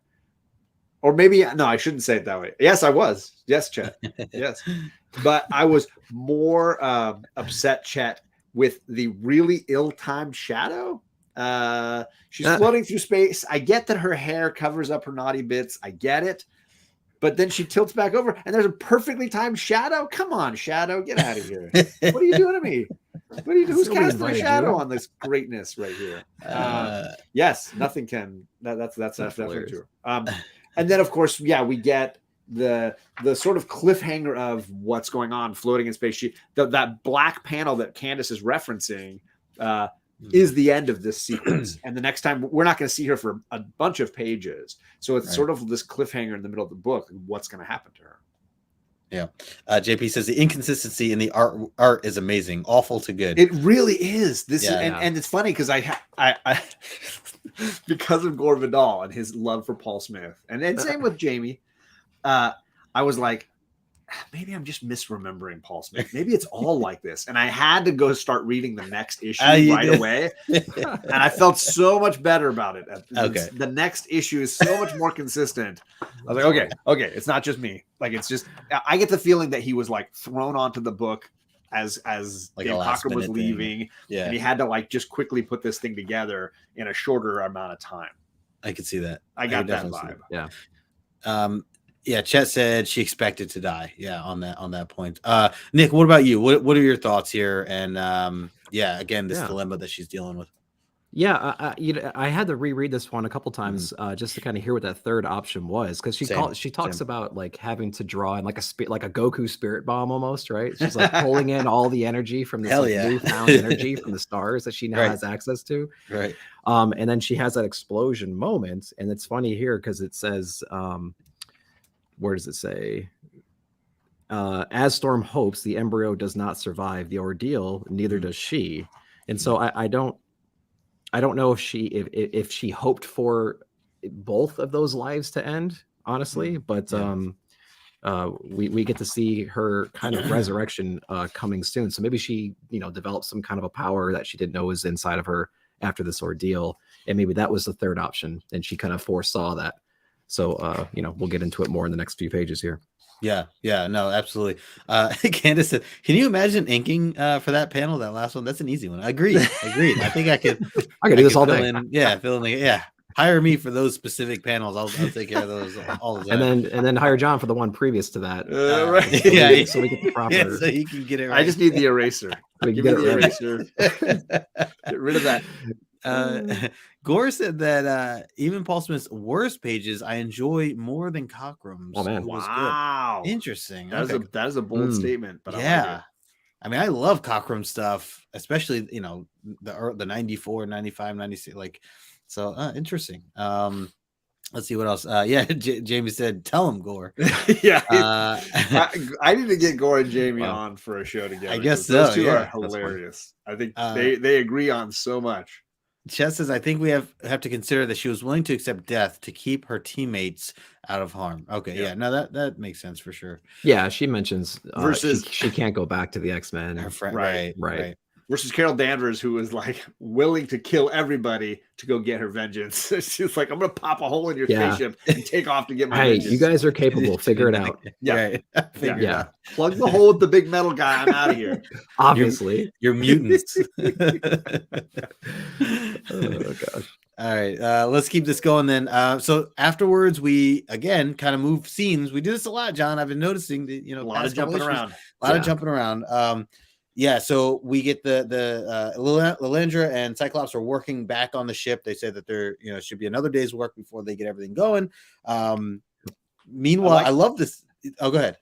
or maybe, no, I shouldn't say it that way. Yes, I was. Yes, Chet. Yes. But I was more upset, Chet, with the really ill-timed shadow. She's floating through space. I get that her hair covers up her naughty bits. I get it. But then she tilts back over, and there's a perfectly timed shadow. Come on, Shadow, get out of here! What are you doing to me? What are you? Who's casting a shadow on this greatness right here? Yes, nothing can. That's definitely true. And then, of course, yeah, we get the sort of cliffhanger of what's going on floating in space. That black panel that Candace is referencing is the end of this sequence. And the next time, we're not going to see her for a bunch of pages. So it's sort of this cliffhanger in the middle of the book. What's going to happen to her? Yeah. JP says the inconsistency in the art is amazing. Awful to good. It really is. And it's funny because I because of Gore Vidal and his love for Paul Smith, and same with Jamie, I was like, maybe I'm just misremembering Paul Smith. Maybe it's all like this. And I had to go start reading the next issue right away. And I felt so much better about it. Okay. The next issue is so much more consistent. I was like, okay, it's not just me. Like, it's just, I get the feeling that he was like thrown onto the book as like Dave Cockrum was leaving. Yeah. And he had to like just quickly put this thing together in a shorter amount of time. I could see that. I got that vibe. Yeah. Yeah, Chet said she expected to die. Yeah, on that point. Nick, what about you? What are your thoughts here? And again, this dilemma that she's dealing with. Yeah, I had to reread this one a couple times just to kind of hear what that third option was, because she talks about like having to draw in like a Goku spirit bomb almost, right? She's like pulling in all the energy from this newfound energy from the stars that she now has access to. Right. And then she has that explosion moment, and it's funny here because it says. Where does it say? As Storm hopes, the embryo does not survive the ordeal, neither does she. And so I don't know if she hoped for both of those lives to end, honestly, but we get to see her kind of resurrection coming soon. So maybe she, developed some kind of a power that she didn't know was inside of her after this ordeal. And maybe that was the third option, and she kind of foresaw that. So, we'll get into it more in the next few pages here. Yeah, no, absolutely. Candace said, can you imagine inking for that panel, that last one? That's an easy one. Agreed. I think I could do this all day. Fill in. Hire me for those specific panels. I'll take care of those all the time. And then hire John for the one previous to that. Right. So we get the proper. Yeah, so you can get it right. I just need the eraser. Give me the eraser. Get rid of that. Gore said that even Paul Smith's worst pages I enjoy more than Cockrum's. Oh man! Wow, interesting. That is a bold statement, but I mean, I love Cockrum stuff, especially the 94, 95, 96. Like, so interesting. Let's see what else. Jamie said, "Tell him, Gore." I need to get Gore and Jamie on for a show together. I guess those two are hilarious. I think they agree on so much. Chet says, I think we have to consider that she was willing to accept death to keep her teammates out of harm. Okay, no, that makes sense for sure. Yeah, she mentions versus she can't go back to the X-Men. Her friend, right. Versus Carol Danvers, who was like willing to kill everybody to go get her vengeance. She's like, I'm gonna pop a hole in your spaceship and take off to get my vengeance. You guys are capable. Figure it out. Figure it out. Plug the hole with the big metal guy. I'm out of here. Obviously, you're mutants. Oh gosh. All right, let's keep this going then. So afterwards, we again kind of move scenes. We do this a lot, John. I've been noticing that a lot of jumping around. So we get the Lilandra and Cyclops are working back on the ship. They say that there should be another day's work before they get everything going. Meanwhile, I love this. Oh, go ahead.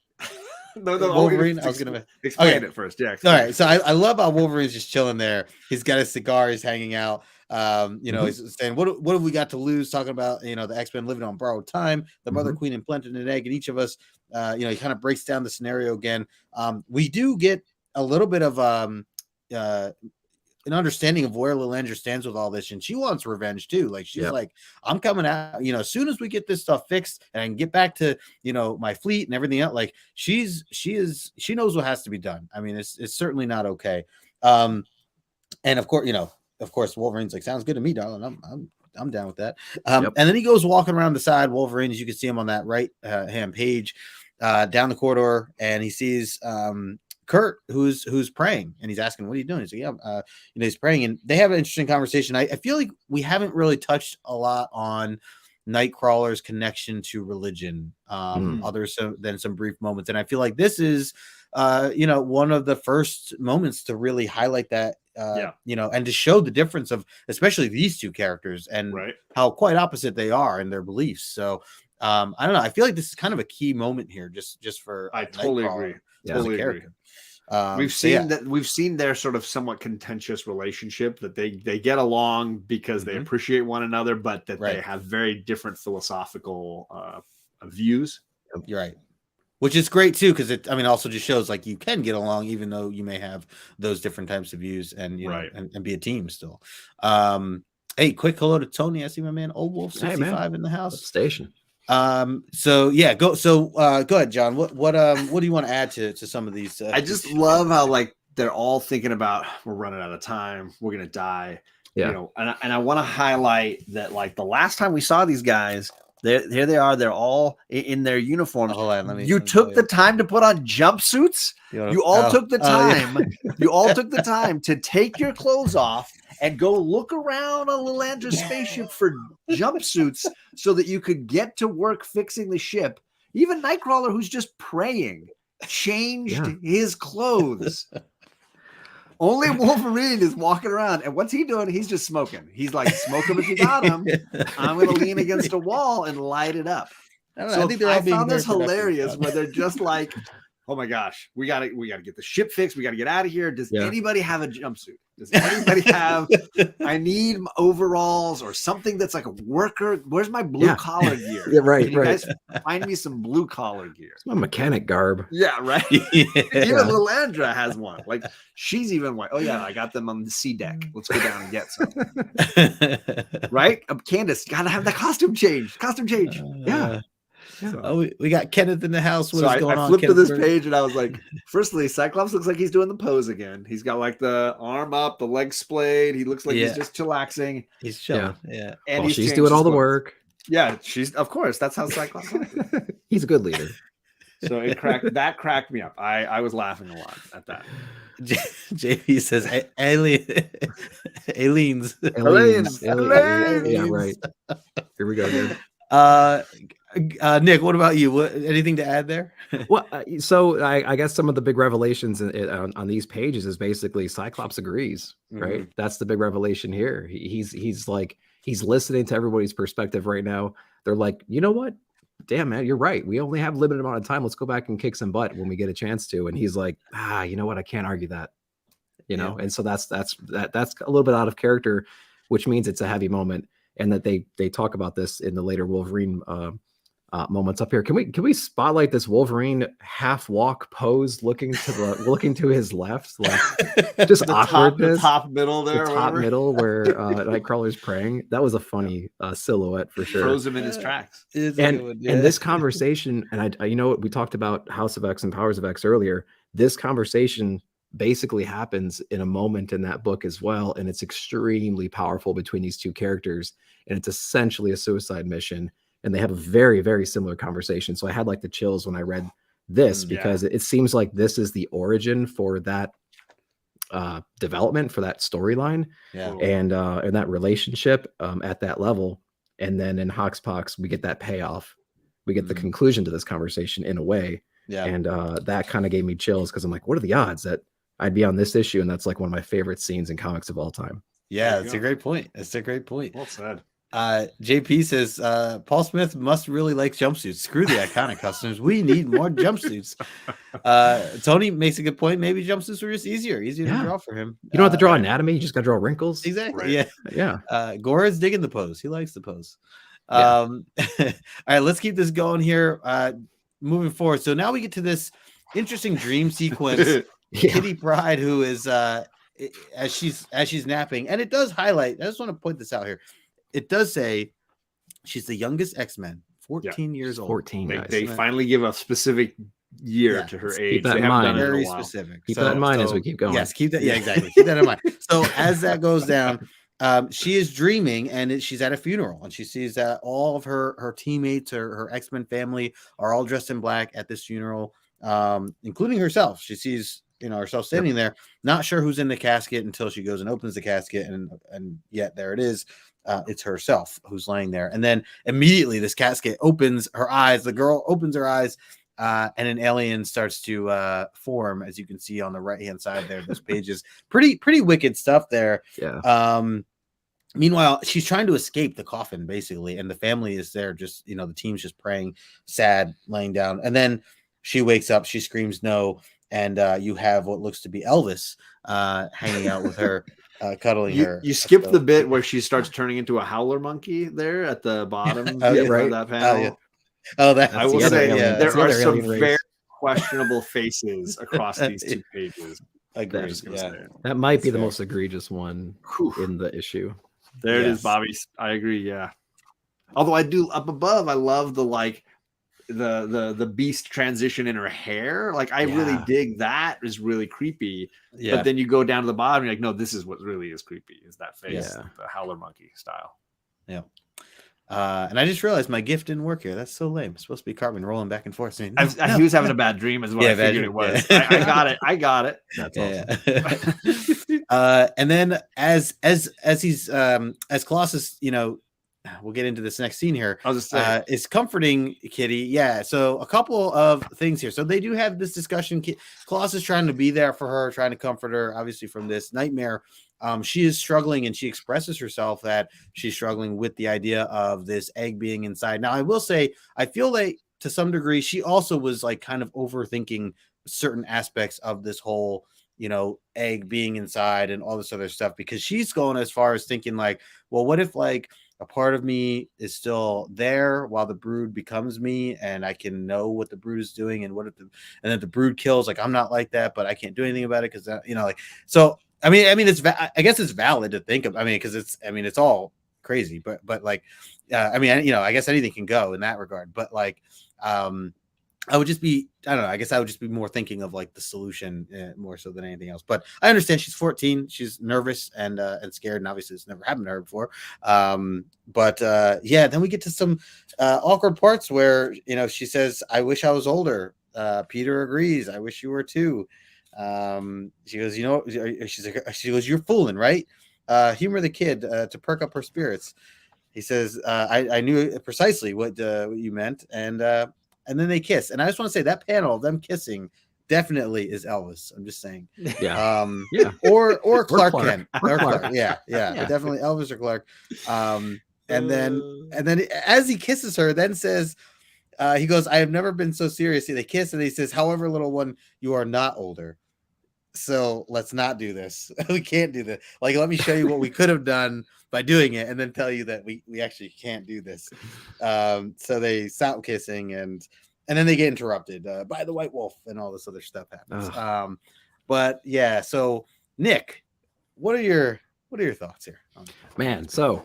No, Wolverine. I was gonna explain it first. Yeah. All right. So I love how Wolverine's just chilling there. He's got his cigar. He's hanging out. He's saying, what have we got to lose? Talking about the X-Men living on borrowed time. The Mother Queen implanted an egg in each of us. He kind of breaks down the scenario again. We do get a little bit of an understanding of where Lilandra stands with all this, and she wants revenge too. Like she's like, I'm coming out, as soon as we get this stuff fixed and I can get back to my fleet and everything else. Like she knows what has to be done. I mean, it's certainly not okay. And of course, Wolverine's like, sounds good to me, darling. I'm down with that. And then he goes walking around the side. Wolverine, as you can see him on that right hand page, down the corridor, and he sees Kurt, who's praying, and he's asking, "What are you doing?" He's like, "Yeah, he's praying." And they have an interesting conversation. I feel like we haven't really touched a lot on Nightcrawler's connection to religion, other than some brief moments, and I feel like this is, one of the first moments to really highlight that, and to show the difference of especially these two characters and how quite opposite they are in their beliefs. So, I don't know. I feel like this is kind of a key moment here, just for I totally agree. Totally agree. We've seen their sort of somewhat contentious relationship, that they get along because they appreciate one another, but that they have very different philosophical views. You're right. Which is great too, because it also just shows like you can get along even though you may have those different types of views and and be a team still. Hey, quick hello to Tony. I see my man Old Wolf 65 in the house. Station. Go ahead, John. What do you want to add to some of these? I just love how like they're all thinking about, we're running out of time, we're gonna die. And I want to highlight that like the last time we saw these guys, here they are, they're all in their uniforms. You took the time to put on jumpsuits. You all took the time. You all took the time to take your clothes off and go look around on Lilandra's spaceship for jumpsuits so that you could get to work fixing the ship. Even Nightcrawler, who's just praying, changed his clothes. Only Wolverine is walking around, and what's he doing? He's just smoking. He's like, smoke him if you got him. I'm going to lean against a wall and light it up. I found this hilarious where they're just like, oh my gosh, we gotta get the ship fixed. We gotta get out of here. Does anybody have a jumpsuit? Does anybody have? I need overalls or something that's like a worker. Where's my blue collar gear? Can you guys find me some blue collar gear? It's my mechanic garb. Yeah, right. Even Lilandra has one. Like she's even like, oh yeah, I got them on the sea deck. Let's go down and get some. Right? Candace, gotta have the costume change. So, we got Kenneth in the house. What is going on? I flipped to this page and I was like, firstly, Cyclops looks like he's doing the pose again. He's got like the arm up, the legs splayed. He looks like he's just chillaxing. He's chilling. Yeah. And she's doing all the work. Yeah, of course. That's how Cyclops looks. He's a good leader. So that cracked me up. I was laughing a lot at that. JP says aliens. Yeah, right. Here we go again. Nick, what about you? Anything to add there? Well, so I guess some of the big revelations on these pages is basically Cyclops agrees, right? That's the big revelation here. He's listening to everybody's perspective right now. They're like, you know what? Damn, man, you're right. We only have a limited amount of time. Let's go back and kick some butt when we get a chance to. And he's like, you know what? I can't argue that. And so that's a little bit out of character, which means it's a heavy moment. And that they talk about this in the later Wolverine moments up here. Can we spotlight this Wolverine half walk pose, looking to his left, like just awkwardness, the top middle there, the top middle where Nightcrawler's praying. That was a funny silhouette for sure. Froze him in his tracks. And this conversation, and we talked about House of X and Powers of X earlier. This conversation basically happens in a moment in that book as well, and it's extremely powerful between these two characters, and it's essentially a suicide mission, and they have a very, very similar conversation. So I had like the chills when I read this because it seems like this is the origin for that development, for that storyline, and that relationship at that level. And then in Hoxpox we get that payoff, we get the conclusion to this conversation in a way, and that kind of gave me chills because I'm like, what are the odds that I'd be on this issue? And that's like one of my favorite scenes in comics of all time. Yeah, that's a great point. Well said. JP says Paul Smith must really like jumpsuits. Screw the iconic costumes. We need more jumpsuits. Tony makes a good point. Maybe jumpsuits were just easier to draw for him. You don't have to draw anatomy. You just got to draw wrinkles. Exactly. Right. Yeah. Gora's digging the pose. He likes the pose. All right, let's keep this going here. Moving forward. So now we get to this interesting dream sequence. Kitty Pryde, who is as she's napping, and it does highlight. I just want to point this out here. It does say she's the youngest X-Men, 14 years old. 14. They finally give a specific year to her age. Keep that they in haven't mind. done it in a Very while. specific. Keep that in mind as we keep going. Yes, keep that. Yeah, exactly. Keep that in mind. So as that goes down, she is dreaming, and she's at a funeral, and she sees that all of her teammates or her X-Men family are all dressed in black at this funeral, including herself. She sees herself standing there, not sure who's in the casket until she goes and opens the casket, and yet there it is. It's herself who's laying there, and then immediately this casket opens. Her eyes. The girl opens her eyes. And an alien starts to form, as you can see on the right-hand side there. Those pages, pretty wicked stuff there. Yeah. Meanwhile, she's trying to escape the coffin, basically, and the family is there, just the team's just praying, sad, laying down. And then she wakes up, she screams no, and you have what looks to be Elvis hanging out with her, cuddling her. You skip the bit where she starts turning into a howler monkey there at the bottom right. of that panel. Yeah. Oh, I will say there are some very very questionable faces across these two pages. Agreed. That might be the most egregious one in the issue. There it is, Bobby. I agree. Yeah. Although I do up above, I love the beast transition in her hair. Like I really dig that. Is really creepy. Yeah. But then you go down to the bottom, you're like, no, this is what really is creepy. Is that face, the howler monkey style? Yeah. And I just realized my gift didn't work here. That's so lame. It's supposed to be Cartman rolling back and forth. Saying, he was having a bad dream, is what I figured it was. Yeah. I got it. That's awesome. And then as he's as Colossus, we'll get into this next scene here. I'll just say is comforting Kitty. Yeah. So a couple of things here. So they do have this discussion. Colossus trying to be there for her, trying to comfort her, obviously from this nightmare. She is struggling, and she expresses herself that she's struggling with the idea of this egg being inside. Now, I will say, I feel like to some degree, she also was like kind of overthinking certain aspects of this whole, egg being inside and all this other stuff, because she's going as far as thinking like, well, what if like a part of me is still there while the brood becomes me, and I can know what the brood is doing, and what if and then the brood kills, like I'm not like that, but I can't do anything about it because so. I mean, I guess it's valid to think of. Because it's all crazy, but like, I guess anything can go in that regard. But like, I would just be, I don't know. I guess I would just be more thinking of like the solution more so than anything else. But I understand she's 14, she's nervous and scared, and obviously it's never happened to her before. Then we get to some awkward parts where she says, "I wish I was older." Peter agrees. "I wish you were too." She goes, she goes, "You're fooling, right? Humor the kid to perk up her spirits." He says, I knew precisely what you meant. And then they kiss. And I just want to say that panel of them kissing definitely is Elvis. I'm just saying. Yeah. Or Clark Kent. Or Clark. Yeah. Definitely Elvis or Clark. And then as he kisses her, then says, he goes, "I have never been so serious." They kiss, and he says, "However, little one, you are not older. So let's not do this. We can't do this. Like, let me show you what we could have done by doing it, and then tell you that we actually can't do this." So they stop kissing, and then they get interrupted by the White Wolf, and all this other stuff happens. But yeah, so Nick, what are your thoughts here? Man, so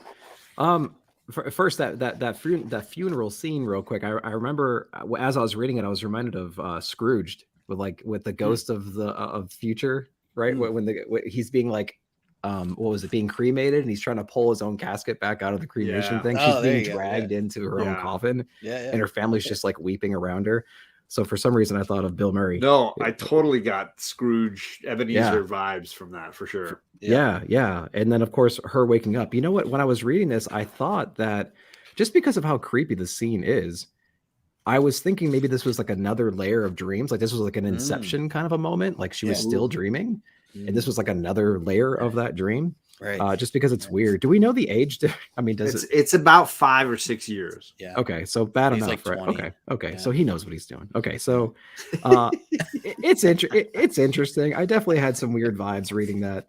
first that funeral scene real quick. I remember as I was reading it, I was reminded of Scrooged with the ghost of future, right? When he's being like, what was it, being cremated, and he's trying to pull his own casket back out of the cremation thing. She's being dragged into her own coffin, and her family's just like weeping around her. So for some reason I thought of Bill Murray. No, I totally got Scrooge, Ebenezer vibes from that for sure. Yeah. And then of course her waking up. You know what? When I was reading this, I thought that just because of how creepy the scene is, I was thinking maybe this was like another layer of dreams. Like this was like an Inception kind of a moment. Like she was still dreaming. And this was like another layer of that dream. Right. Just because it's weird. Do we know the age? It's about 5 or 6 years. Yeah. Okay. So bad enough, like right? 20. Okay. Yeah. So he knows what he's doing. Okay. So it's interesting. I definitely had some weird vibes reading that,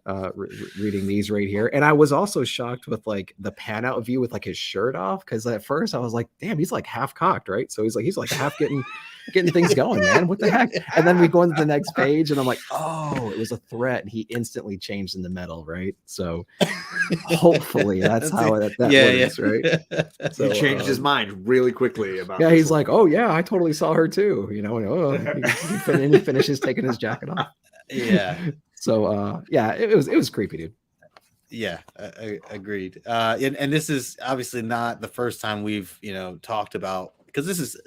reading these right here. And I was also shocked with like the pan out view with like his shirt off. Cause at first I was like, damn, he's like half cocked, right? So he's like half getting getting things going, man. What the heck? And then we go into the next page, and I'm like, oh, it was a threat. And he instantly changed in the metal, right? So hopefully that's how that works, right? So he changed his mind really quickly about. Yeah, he's like, oh yeah, I totally saw her too. You know, and, he finishes taking his jacket off. Yeah. So yeah, it was creepy, dude. Yeah, agreed. And this is obviously not the first time we've talked about, because this is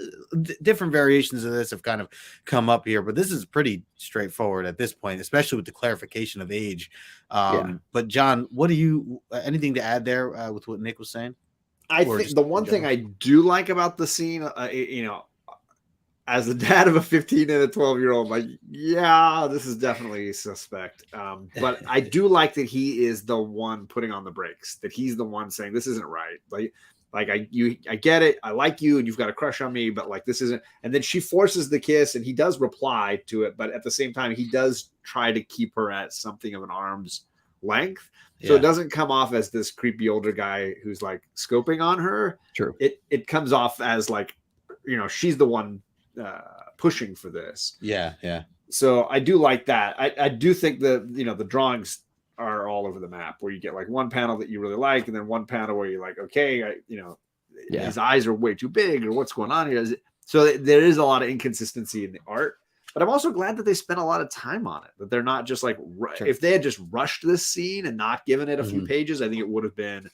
different variations of this have kind of come up here, but this is pretty straightforward at this point, especially with the clarification of age. But John, what do you anything to add there with what Nick was saying? I think the one thing I do like about the scene, as the dad of a 15 and a 12-year-old, like, yeah, this is definitely suspect. But I do like that he is the one putting on the brakes, that he's the one saying this isn't right. Like I get it. I like you and you've got a crush on me, but like, this isn't. And then she forces the kiss and he does reply to it. But at the same time, he does try to keep her at something of an arm's length. So it doesn't come off as this creepy older guy who's like scoping on her. True. It comes off as like, she's the one pushing for this. Yeah. So I do like that. I do think the drawings are all over the map, where you get like one panel that you really like, and then one panel where you're like, okay, his eyes are way too big, or what's going on here. So there is a lot of inconsistency in the art. But I'm also glad that they spent a lot of time on it, that they're not just like, if they had just rushed this scene and not given it a few pages, I think it would have been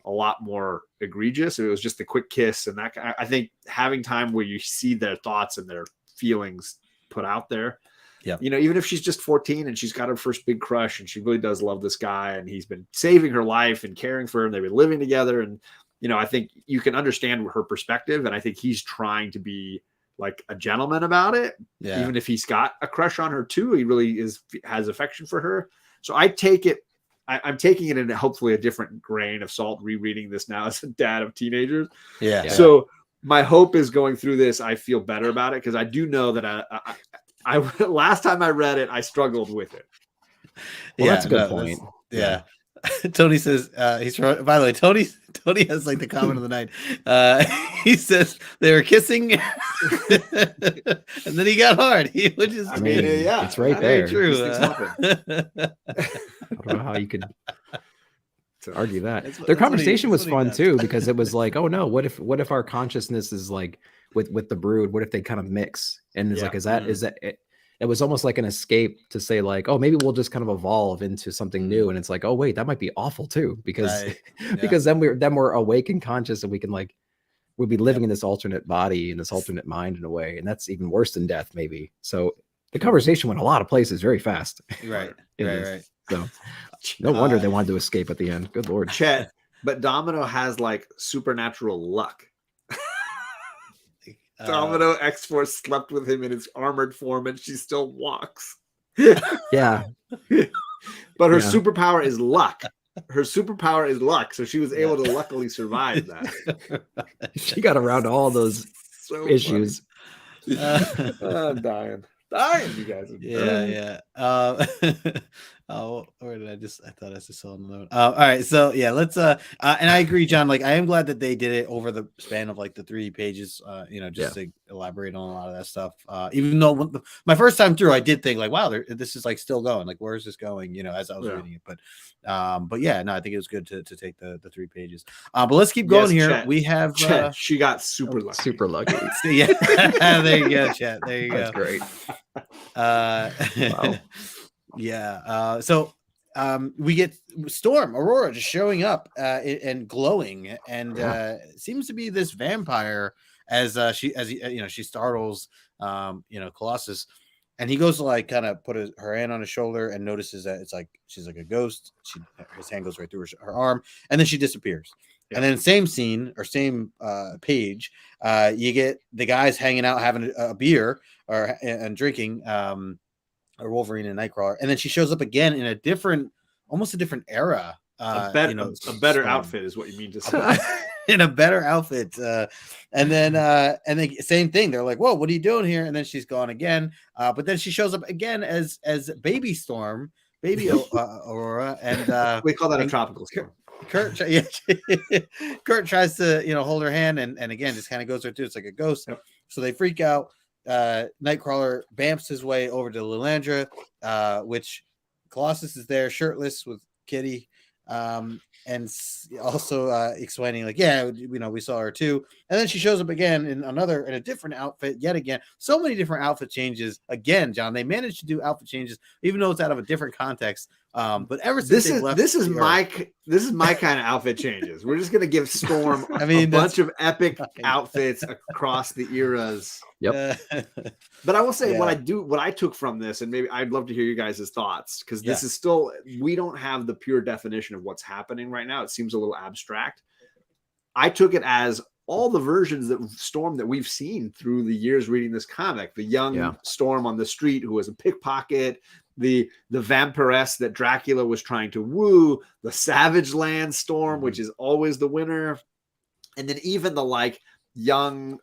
a lot more egregious. It was just a quick kiss. And that, I think having time where you see their thoughts and their feelings put out there, even if she's just 14 and she's got her first big crush and she really does love this guy and he's been saving her life and caring for her and they've been living together. And, I think you can understand her perspective. And I think he's trying to be like a gentleman about it. Yeah. Even if he's got a crush on her too, he really has affection for her. So I take it, I'm taking it in hopefully a different grain of salt, rereading this now as a dad of teenagers. Yeah. So my hope is going through this, I feel better about it, because I do know that I last time I read it, I struggled with it. Well, that's a good point. Yeah. Tony says he's from, by the way, Tony has like the comment of the night. He says they were kissing and then he got hard. Which is, it's right there. True. I don't know how you could argue that. Their conversation was fun too, because it was like, oh no, what if our consciousness is like with the brood? What if they kind of mix? And it's like, is that it was almost like an escape to say like, oh, maybe we'll just kind of evolve into something new. And it's like, oh wait, that might be awful too, because because then we're awake and conscious, and we can like, we'll be living in this alternate body and this alternate mind in a way, and that's even worse than death maybe. So the conversation went a lot of places very fast. Right. So no wonder they wanted to escape at the end. Good Lord. Chet, but Domino has like supernatural luck. Domino X-Force slept with him in his armored form and she still walks. Yeah. But her superpower is luck. So she was able to luckily survive that. She got around all those issues. I'm dying, you guys. Where did I thought I saw on the note. All right, so yeah, let's and I agree, John, like I am glad that they did it over the span of like the 3 pages, to elaborate on a lot of that stuff, even though my first time through I did think like, wow, this is like still going, like where is this going, as I was reading it, but yeah, no, I think it was good to take the 3 pages, but let's keep going here. Chet, we have she got super lucky. Yeah. There you go, Chet. There you go. That's great. Wow. Yeah. So we get Aurora just showing up and glowing, and seems to be this vampire as she startles Colossus, and he goes to like kind of put her hand on his shoulder and notices that it's like she's like a ghost. His hand goes right through her arm, and then she disappears. Yeah. And then same scene or same page, you get the guys hanging out having a beer and drinking. Or Wolverine and Nightcrawler, and then she shows up again in almost a different era. A better outfit is what you mean to say. In a better outfit, and then same thing. They're like, "Whoa, what are you doing here?" And then she's gone again. But then she shows up again as Baby Storm, Baby Aurora, and we call that a tropical storm. Kurt tries to hold her hand, and again just kind of goes right through. It's like a ghost. Yep. So they freak out. Nightcrawler bamps his way over to Lilandra, which Colossus is there shirtless with Kitty, and also explaining like, yeah, we saw her too. And then she shows up again in a different outfit yet again. So many different outfit changes again, John. They managed to do outfit changes even though it's out of a different context. But ever since this is my kind of outfit changes. We're just gonna give Storm a bunch of epic outfits across the eras. Yep. But I will say what I took from this, and maybe I'd love to hear you guys' thoughts, because this is still, we don't have the pure definition of what's happening right now. It seems a little abstract. I took it as all the versions of Storm that we've seen through the years reading this comic. The young Storm on the street who was a pickpocket, the vampiress that Dracula was trying to woo, the Savage Land Storm, which is always the winner, and then even the young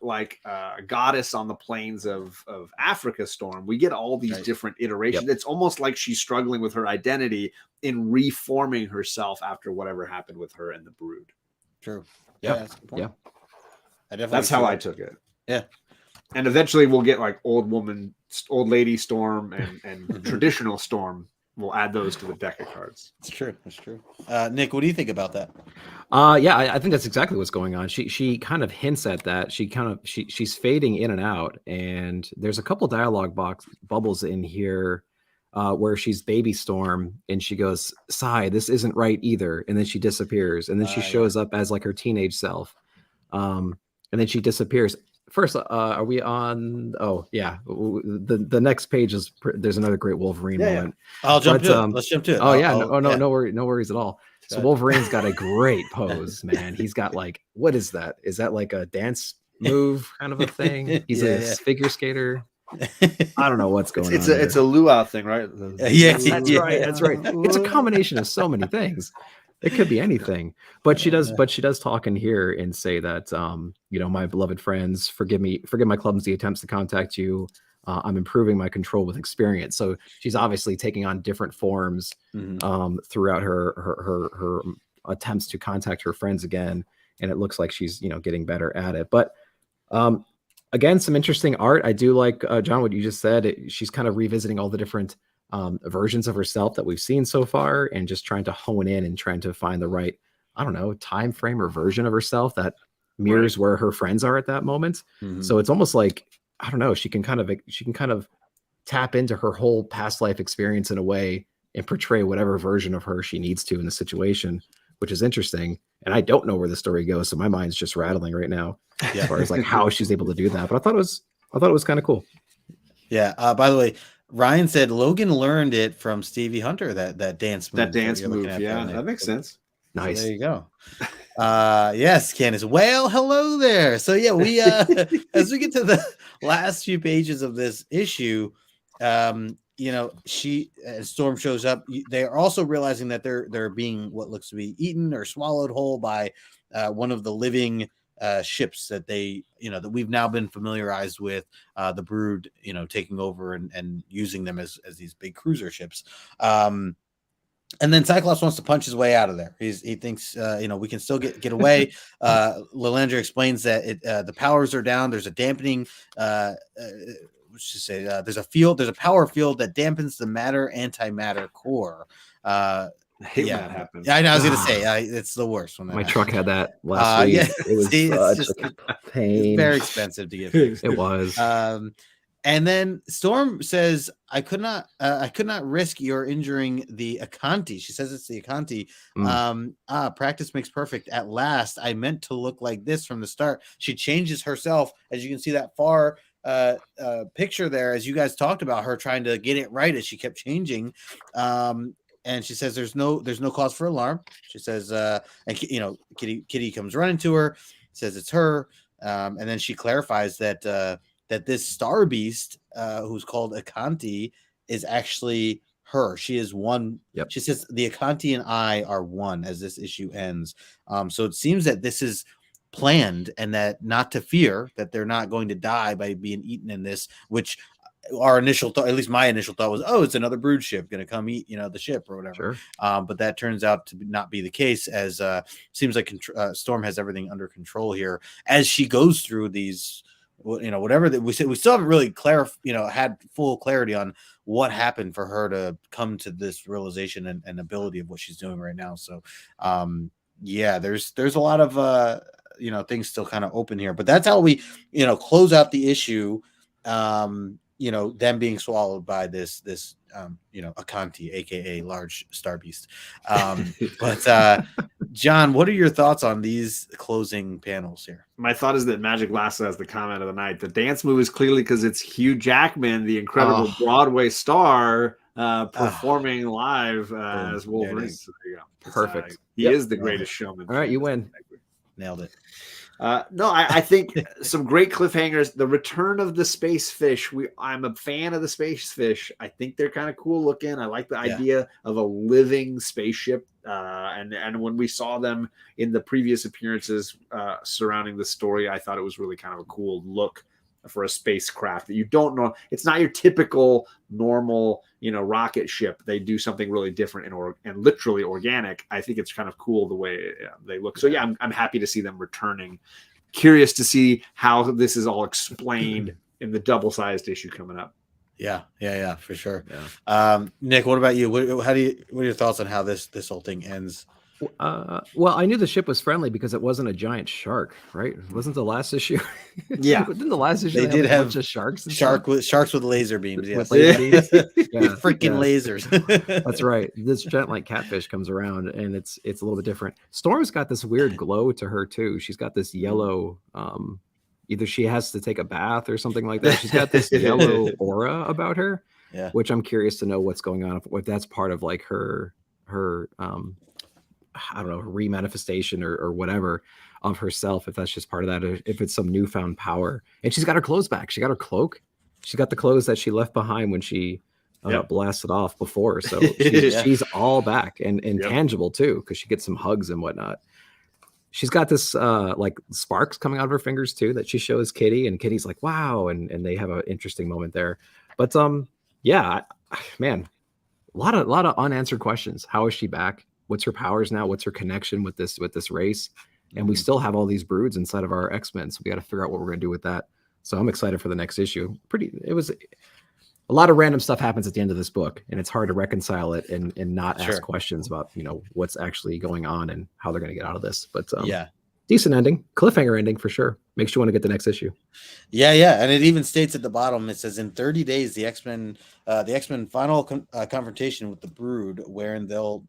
goddess on the plains of Africa Storm. We get all these different iterations. It's almost like she's struggling with her identity in reforming herself after whatever happened with her and the Brood. True. Yeah. That's how I took it. Yeah. And eventually we'll get old lady Storm and traditional Storm. We'll add those to the deck of cards. It's true. That's true. Nick, what do you think about that? I think that's exactly what's going on. She kind of hints at that. She's fading in and out, and there's a couple dialogue bubbles in here where she's baby Storm, and she goes, "Sigh, this isn't right either," and then she disappears, and then she shows up as her teenage self, and then she disappears. First, are we on? Oh, yeah. The next page is there's another great Wolverine moment. I'll jump to it. Let's jump to it. No worries at all. So Wolverine's got a great pose, man. He's got what is that? Is that like a dance move kind of a thing? He's a figure skater. I don't know what's going on. It's a luau thing, right? That's right. It's a combination of so many things. It could be anything, but she does talk in here and say that, my beloved friends, forgive my clumsy attempts to contact you. I'm improving my control with experience. So she's obviously taking on different forms throughout her attempts to contact her friends again. And it looks like she's, getting better at it. But again, some interesting art. I do like, John, what you just said. She's kind of revisiting all the different versions of herself that we've seen so far, and just trying to hone in and trying to find the right, time frame or version of herself that mirrors where her friends are at that moment. So it's almost like, she can kind of tap into her whole past life experience in a way and portray whatever version of her she needs to in the situation, which is interesting. And I don't know where the story goes, so my mind's just rattling right now as far as how she's able to do that. But I thought it was kind of cool. Yeah. By the way, Ryan said Logan learned it from Stevie Hunter, that dance move. That dance move, that makes sense. Nice. So there you go. Yes, Candace. Well, hello there. So yeah, we as we get to the last few pages of this issue, she Storm shows up. They are also realizing that they're being what looks to be eaten or swallowed whole by one of the living ships that that we've now been familiarized with, the Brood, taking over and using them as these big cruiser ships. And then Cyclops wants to punch his way out of there. He thinks, we can still get away. Lilandra explains that the powers are down. There's a dampening, there's a power field that dampens the antimatter core. I hate when that happens. Yeah, I know. I was gonna say it's the worst when that happens. Truck had that last week. Yeah, it was it's just a pain. It's very expensive to get fixed. It was. And then Storm says, I could not risk your injuring the Akanti. She says it's the Akanti. Practice makes perfect. At last, I meant to look like this from the start. She changes herself, as you can see that far picture there, as you guys talked about her trying to get it right as she kept changing. And she says there's no cause for alarm. She says, and Kitty comes running to her, says it's her, and then she clarifies that this Star Beast, who's called Akanti, is actually her. She is one. Yep. She says the Akanti and I are one as this issue ends. So it seems that this is planned, and that not to fear that they're not going to die by being eaten in this, which our initial thought, at least my initial thought, was, it's another Brood ship going to come eat, the ship or whatever. Sure. But that turns out to not be the case, as seems like Storm has everything under control here as she goes through these whatever that we said, we still haven't really had full clarity on what happened for her to come to this realization and ability of what she's doing right now. So, there's a lot of things still kind of open here, but that's how we close out the issue. Them being swallowed by this Akanti, aka large star beast. But John, what are your thoughts on these closing panels here? My thought is that Magic Lasso has the comment of the night. The dance move is clearly because it's Hugh Jackman, the incredible Broadway star, performing live as Wolverine. So there you go. Perfect. He is the greatest showman. All right, you win. Nailed it. No, I think some great cliffhangers. The return of the space fish. I'm a fan of the space fish. I think they're kind of cool looking. I like the idea of a living spaceship. And when we saw them in the previous appearances surrounding the story, I thought it was really kind of a cool look for a spacecraft that you don't know. It's not your typical normal, rocket ship. They do something really different and literally organic. I think it's kind of cool the way they look. So yeah, I'm happy to see them returning. Curious to see how this is all explained in the double-sized issue coming up. Yeah, for sure. Yeah. Nick, what about you? What are your thoughts on how this whole thing ends? Well, I knew the ship was friendly because it wasn't a giant shark, right? Wasn't the last issue? Yeah, didn't the last issue they did have a bunch of sharks? Sharks with laser beams. Yes, freaking lasers. That's right. This giant catfish comes around, and it's a little bit different. Storm's got this weird glow to her too. She's got this yellow. Either she has to take a bath or something like that. She's got this yellow aura about her, which I'm curious to know what's going on. If that's part of her I don't know, remanifestation or whatever of herself, if that's just part of that, or if it's some newfound power. And she's got her clothes back. She got her cloak. She got the clothes that she left behind when she blasted off before. So she's all back and tangible too, because she gets some hugs and whatnot. She's got this sparks coming out of her fingers too that she shows Kitty, and Kitty's like, wow, and they have an interesting moment there. But man, a lot of unanswered questions. How is she back? What's her powers now? What's her connection with this race? And we still have all these broods inside of our X-Men, so we got to figure out what we're going to do with that. So I'm excited for the next issue. It was a lot of random stuff happens at the end of this book, and it's hard to reconcile it and not ask questions about what's actually going on and how they're going to get out of this. But decent ending, cliffhanger ending for sure. Makes you want to get the next issue. Yeah, and it even states at the bottom, it says in 30 days the X-Men final confrontation with the Brood, wherein they'll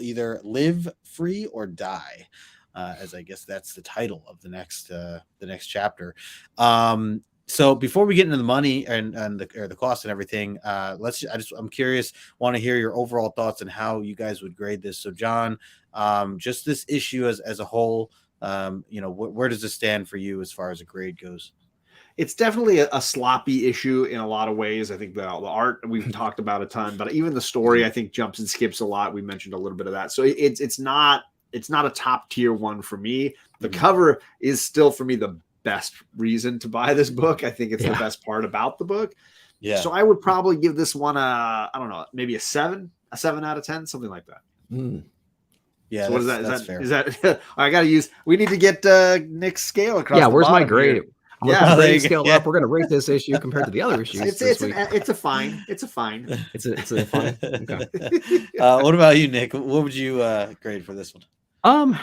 either live free or die. As I guess that's the title of the next chapter. So before we get into the money and the cost and everything, I'm curious, want to hear your overall thoughts on how you guys would grade this. So John, just this issue as a whole, where does it stand for you as far as a grade goes? It's definitely a sloppy issue in a lot of ways. I think the art we've talked about a ton, but even the story I think jumps and skips a lot. We mentioned a little bit of that, so it's not a top tier one for me. The cover is still for me the best reason to buy this book. I think it's the best part about the book. Yeah. So I would probably give this one I don't know, maybe a 7 out of 10, something like that. Yeah. So what is that? Is that I got to use? We need to get Nick's scale across. Yeah. Where's my grade? Here. Yeah, scale up. We're going to rate this issue compared to the other issues. It's a fine. It's a fine. It's a fine. Okay. What about you, Nick? What would you grade for this one?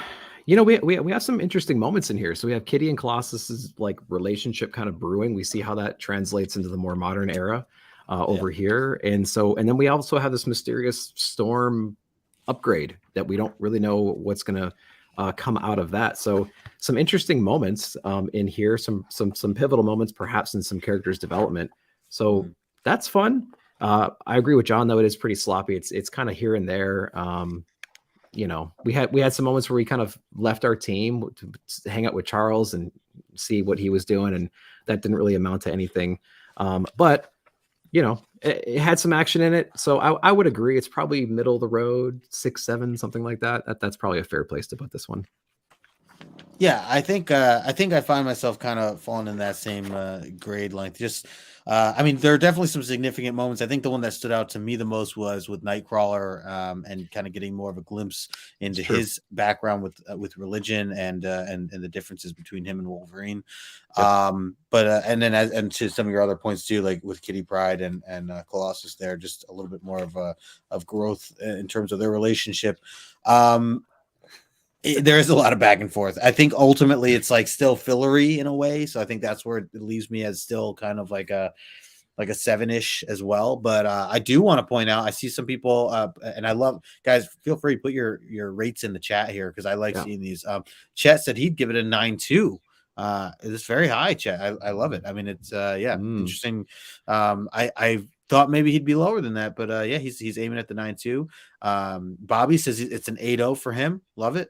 We have some interesting moments in here. So we have Kitty and Colossus's relationship kind of brewing. We see how that translates into the more modern era over here. And then we also have this mysterious Storm upgrade that we don't really know what's going to come out of that. So some interesting moments in here, some pivotal moments, perhaps in some characters' development. So that's fun. I agree with John, though. It is pretty sloppy. It's kind of here and there. We had some moments where we kind of left our team to hang out with Charles and see what he was doing, and that didn't really amount to anything. But it had some action in it, so I would agree it's probably middle of the road, 6, 7, something like that. That's probably a fair place to put this one. Yeah, I think I find myself kind of falling in that same grade length. Just, I mean, there are definitely some significant moments. I think the one that stood out to me the most was with Nightcrawler, and kind of getting more of a glimpse into true. his background with religion and the differences between him and Wolverine. Yep. But and then and to some of your other points too, like with Kitty Pryde and Colossus, there just a little bit more of growth in terms of their relationship. There is a lot of back and forth. I think ultimately it's like still fillery in a way. So I think that's where it leaves me as still kind of like a 7-ish as well. But I do want to point out, I see some people and I love, guys, feel free to put your rates in the chat here because I like seeing these. Chet said he'd give it a 9.2. It's very high, Chet. I love it. I mean, it's interesting. I thought maybe he'd be lower than that, but yeah, he's aiming at the 9.2. Bobby says it's an 8.0 for him. Love it.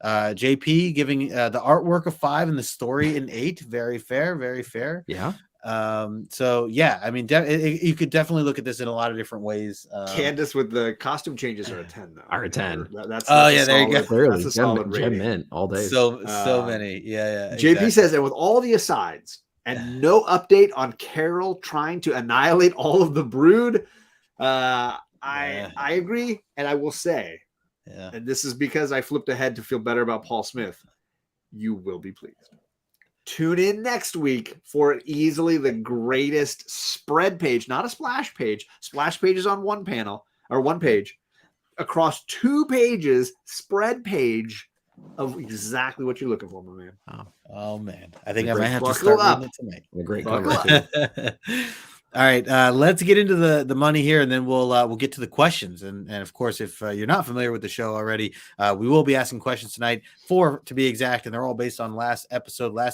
JP giving the artwork a 5 and the story an 8. Very fair, very fair. Yeah. So yeah, I mean, you could definitely look at this in a lot of different ways. Candace with the costume changes are a 10 though. Are a 10. That's yeah, there you go. That's a solid gem rating. mint all day. So many. Yeah. JP exactly. says, and with all the asides and no update on Carol trying to annihilate all of the Brood, I agree, and I will say, and this is because I flipped ahead to feel better about Paul Smith, you will be pleased. Tune in next week for easily the greatest spread page, not a splash page. Splash page is on one panel or one page. Across 2 pages, spread page of exactly what you're looking for, my man. Oh man, I think I might have to start reading it tonight. A great cover. All right, let's get into the money here, and then we'll get to the questions. And of course, if you're not familiar with the show already, we will be asking questions tonight, 4 to be exact, and they're all based on last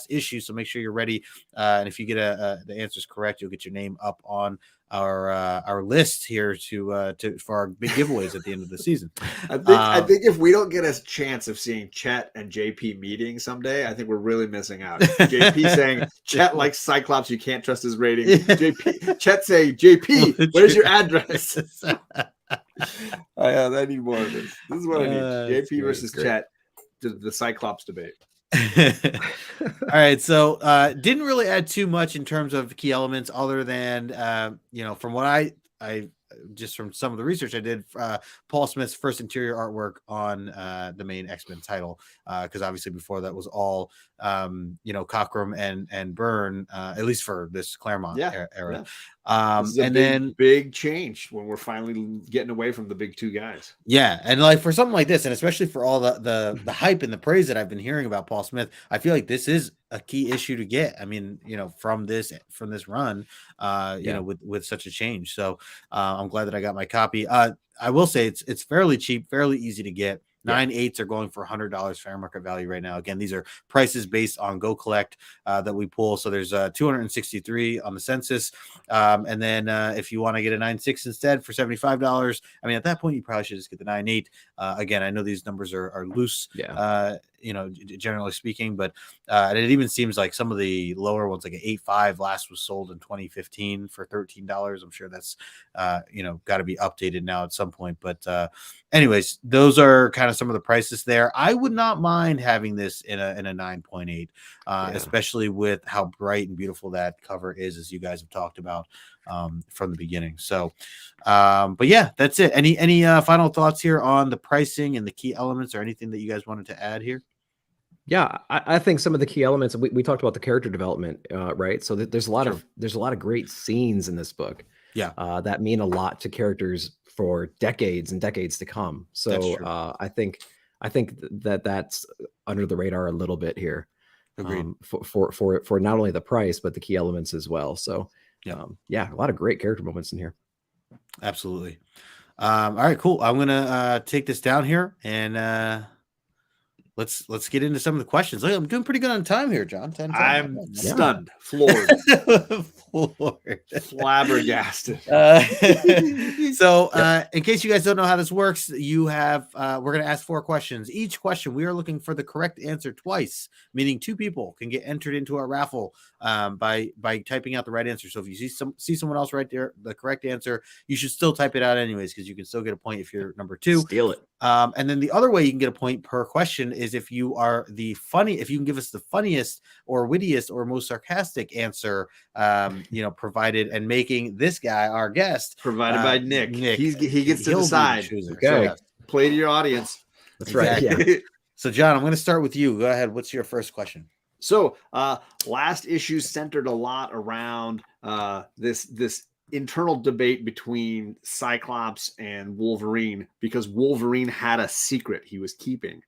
issue. So make sure you're ready. And if you get the answers correct, you'll get your name up on our list here to for our big giveaways at the end of the season. I think if we don't get a chance of seeing Chet and JP meeting someday, I think we're really missing out. JP saying Chet likes Cyclops, you can't trust his rating. Chet saying, JP, where's your address? I need more of this. This is what I need. JP versus Chet, the Cyclops debate. All right, so didn't really add too much in terms of key elements other than from what I just from some of the research I did, Paul Smith's first interior artwork on the main X-Men title, because obviously before that was all Cockrum and Byrne, at least for this Claremont era. Yeah. And then big change when we're finally getting away from the big 2 guys. Yeah, and like for something like this, and especially for all the hype and the praise that I've been hearing about Paul Smith, I feel like this is a key issue to get. I mean, from this run, with such a change. So I'm glad that I got my copy. I will say it's fairly cheap, fairly easy to get. 9/8 are going for $100 fair market value right now. Again, these are prices based on Go Collect that we pull. So there's 263 on the census. And then if you want to get a 9/6 instead for $75, I mean, at that point, you probably should just get the 9/8. Again, I know these numbers are loose, generally speaking, but and it even seems like some of the lower ones, like an 8.5 last was sold in 2015 for $13. I'm sure that's, got to be updated now at some point. But anyways, those are kind of some of the prices there. I would not mind having this in a 9.8, especially with how bright and beautiful that cover is, as you guys have talked about from the beginning. So, but yeah, that's it. Any final thoughts here on the pricing and the key elements, or anything that you guys wanted to add here? Yeah, I think some of the key elements, we talked about the character development, right? So there's a lot of great scenes in this book. Yeah, that mean a lot to characters for decades and decades to come. So I think that's under the radar a little bit here. For not only the price but the key elements as well. So a lot of great character moments in here. Absolutely. All right, cool. I'm gonna take this down here and let's get into some of the questions. Look, I'm doing pretty good on time here, John. 10, I'm stunned, floored, flabbergasted. So, in case you guys don't know how this works, you have we're going to ask 4 questions. Each question, we are looking for the correct answer twice, meaning 2 people can get entered into our raffle by typing out the right answer. So if you see someone else right there, the correct answer, you should still type it out anyways, because you can still get a point if you're number 2. Steal it. And then the other way you can get a point per question is if you are if you can give us the funniest or wittiest or most sarcastic answer, provided, and making this guy our guest. Provided by Nick. He gets to He'll decide. Okay. So, play to your audience. That's exactly. right. Yeah. So, John, I'm going to start with you. Go ahead. What's your first question? So, last issue centered a lot around this internal debate between Cyclops and Wolverine, because Wolverine had a secret he was keeping.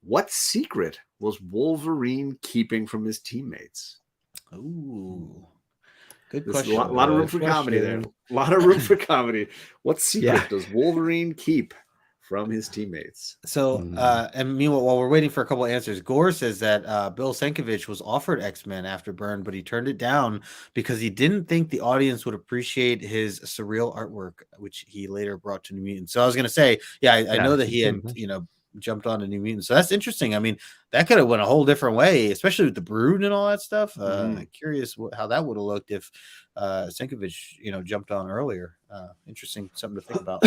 What secret was Wolverine keeping from his teammates? Ooh, good There's question. A lot of room for comedy there. A lot of room for comedy. What secret does Wolverine keep from his teammates? So, and meanwhile, while we're waiting for a couple of answers, Gore says that Bill Sienkiewicz was offered X-Men after Byrne, but he turned it down because he didn't think the audience would appreciate his surreal artwork, which he later brought to New Mutants. So I was going to say, I know that he had, jumped on to New Mutants. So that's interesting. I mean, that could have went a whole different way, especially with the Brood and all that stuff. Curious how that would have looked if Sienkiewicz, jumped on earlier. Interesting, something to think about.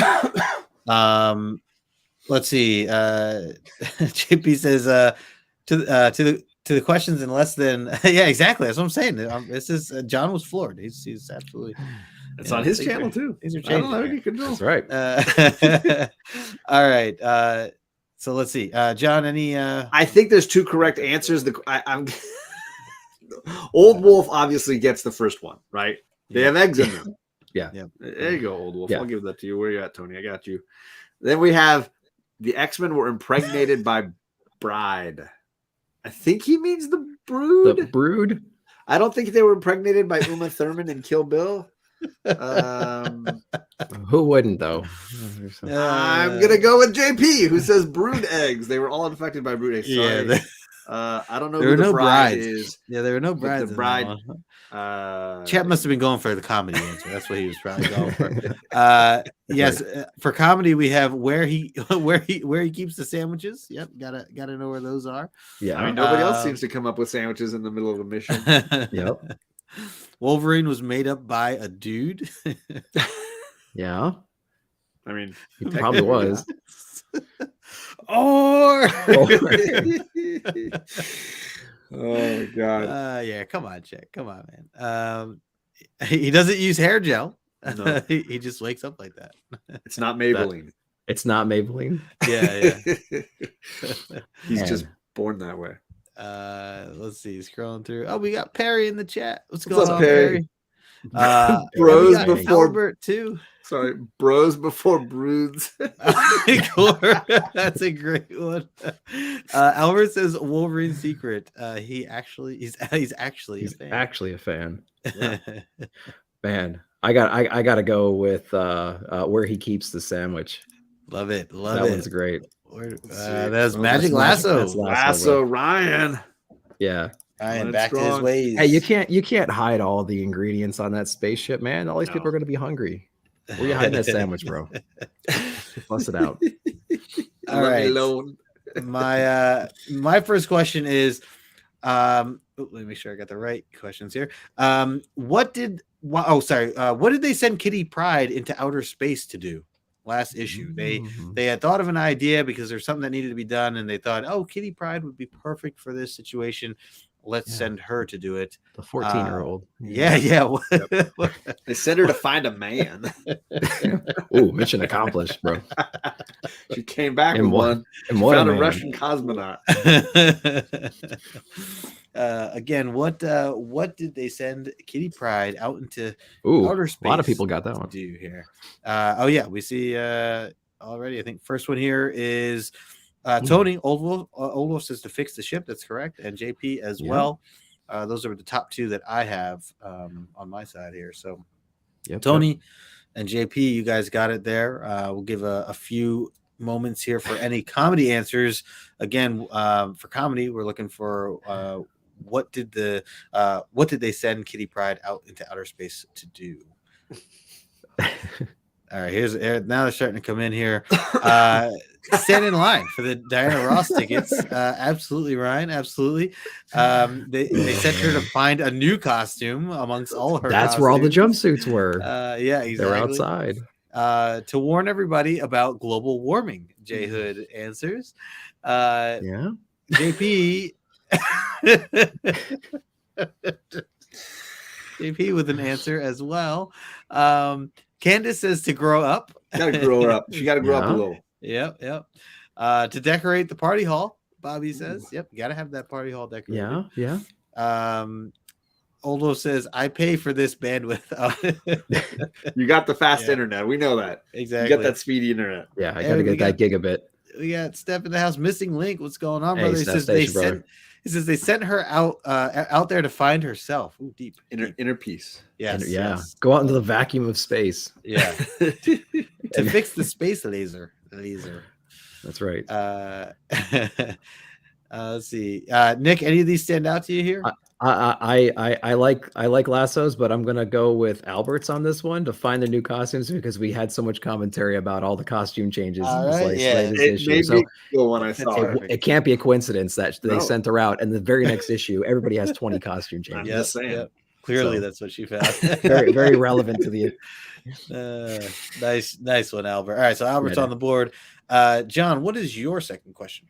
Let's see. JP says to the questions in less than yeah, exactly. That's what I'm saying. This is John was floored. He's absolutely. It's on his channel too. These are I don't know. You can know. That's right. All right. So let's see. John, any? I think there's two correct answers. I'm Old Wolf obviously gets the first one, right? They have eggs in them. Yeah. There you go, Old Wolf. Yeah. I'll give that to you. Where you at, Tony? I got you. Then we have the X-Men were impregnated by Bride. I think he means the Brood. The Brood? I don't think they were impregnated by Uma Thurman and Kill Bill. Who wouldn't, though? I'm going to go with JP, who says brood eggs. They were all infected by brood eggs. Sorry. Yeah. I don't know There who were the no bride brides. is. Yeah, there were no brides. The bride. Chap must have been going for the comedy answer. That's what he was probably going for. Yes, for comedy we have where he keeps the sandwiches. Yep, gotta know where those are. Yeah, I mean nobody else seems to come up with sandwiches in the middle of a mission. Yep. Wolverine was made up by a dude. Yeah, I mean he probably was. Or oh god. Yeah, come on, Jack. Come on, man. He doesn't use hair gel. No. he just wakes up like that. It's not Maybelline. It's not Maybelline. Yeah. He's just born that way. Let's see, scrolling through. Oh, we got Perry in the chat. What's What's going up, on, Perry? Bros before Albert too. Sorry, bros before broods. That's a great one. Albert says Wolverine's secret. He's actually a fan. Yeah. Man, I gotta go with where he keeps the sandwich. Love it. That one's great. That's Magic Lasso. Lasso Ryan. Yeah. Ryan back to his ways. Hey, you can't hide all the ingredients on that spaceship, man. All these people are gonna be hungry. Where you hiding that sandwich, bro? Bust it out. All right. My first question is, let me make sure I got the right questions here. What did they send Kitty Pryde into outer space to do? Last issue, they had thought of an idea because there's something that needed to be done, and they thought, oh, Kitty Pryde would be perfect for this situation. Let's send her to do it. The 14-year-old. Yeah. They sent her to find a man. Ooh, mission accomplished, bro. She came back with one and found a Russian cosmonaut. Again, what did they send Kitty Pryde out into outer space? A lot of people got that one. Do here. We see already. I think first one here is Tony. Old Wolf says to fix the ship. That's correct, and JP as well. Those are the top two that I have on my side here. So, Tony and JP, you guys got it there. We'll give a few moments here for any comedy answers. Again, for comedy, we're looking for what did they send Kitty Pryde out into outer space to do? All right, now they're starting to come in here. Stand in line for the Diana Ross tickets. Absolutely, Ryan. Absolutely. They sent her to find a new costume amongst all her. That's costumes. where all the jumpsuits were. Yeah, exactly. They're outside. To warn everybody about global warming. J Hood answers. Yeah. JP. JP with an answer as well. Candace says to grow up. Gotta grow her up. She got to grow up a little. Yep. To decorate the party hall, Bobby says. Yep, you gotta have that party hall decorated. Yeah. Oldo says, I pay for this bandwidth. You got the fast internet. We know that. Exactly. You got that speedy internet. Yeah, I gotta get that gigabit. We got Steph in the house. Missing link. What's going on, Hey, brother? Steph, He says they sent her out there to find herself. Ooh, deep. Inner peace. Yes. Yes. Go out into the vacuum of space. Yeah. To fix the space laser. That's right. Let's see. Nick, any of these stand out to you here? I like lassos, but I'm gonna go with Albert's on this one to find the new costumes because we had so much commentary about all the costume changes. It issue. So the one I saw. It can't be a coincidence that they sent her out, and the very next issue, everybody has 20 costume changes. Just saying. Yep. Clearly, that's what she found. very, very relevant to the. Nice one, Albert. All right, so Albert's on the board. John, what is your second question?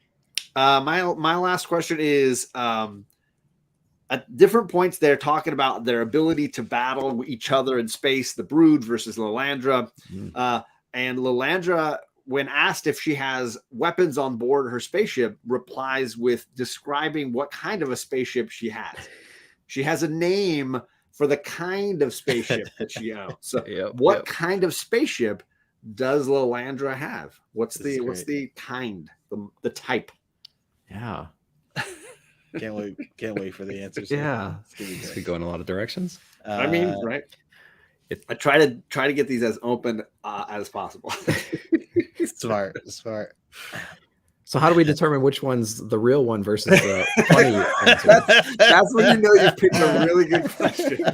My last question is at different points they're talking about their ability to battle each other in space, the Brood versus Lilandra. And Lilandra, when asked if she has weapons on board her spaceship, replies with describing what kind of a spaceship she has. She has a name for the kind of spaceship that she owns. So what kind of spaceship does Lilandra have? What's the kind, the type? Yeah. Can't wait for the answers. Yeah. This could go in a lot of directions. I mean, right. I try to get these as open as possible. Smart. So how do we determine which one's the real one versus the funny answer? That's when you know you've picked a really good question.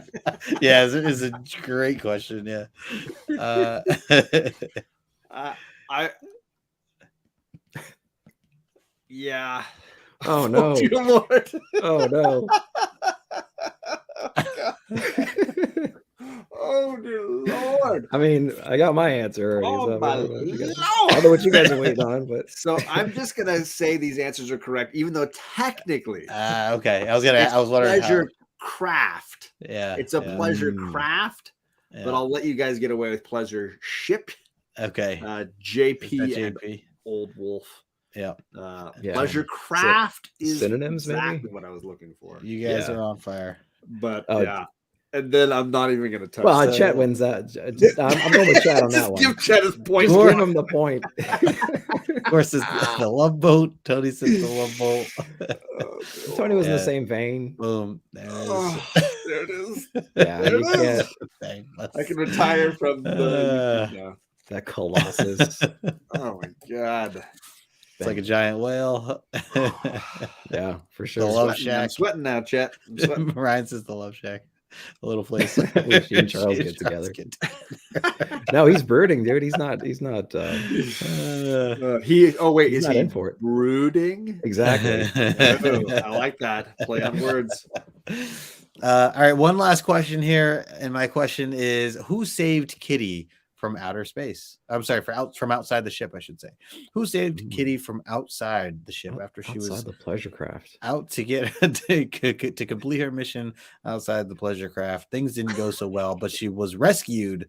Yeah, it's a great question. Yeah. Yeah. Oh no. Oh, dear Lord. Oh no. Oh dear Lord. I mean, I got my answer already. Oh, so my I Lord. don't know what you guys are waiting on, but so I'm just gonna say these answers are correct, even though technically okay. I was wondering pleasure craft. Yeah. It's a pleasure craft, but I'll let you guys get away with pleasure ship. Okay. JP and Old Wolf. Yeah. Pleasure craft is synonyms, exactly maybe? what I was looking for. You guys are on fire. But and then I'm not even going to touch. Well, Chet wins that. I'm going with Chet on that one. Give Chet his point. Just give him the point. Of course, it's the Love Boat. Tony says the Love Boat. Tony was in the same vein. Boom. There it is. There it is. Yeah, there you it can't. I can retire from the that Colossus. Oh my God. It's like a giant whale. Yeah, for sure. The Love Shack. I'm sweating now, Chet. I'm sweating. Ryan says the Love Shack. A little place. We she and Charles get together. No, he's brooding, dude. He's not. He. Oh wait, he's is not he in for it? Brooding? Exactly. Oh, I like that. Play on words. All right, one last question here, and my question is: who saved Kitty from outer space? I'm sorry, from outside the ship, I should say. Who saved Kitty from outside the ship after she was the pleasure craft out to get to complete her mission outside the pleasure craft? Things didn't go so well, but she was rescued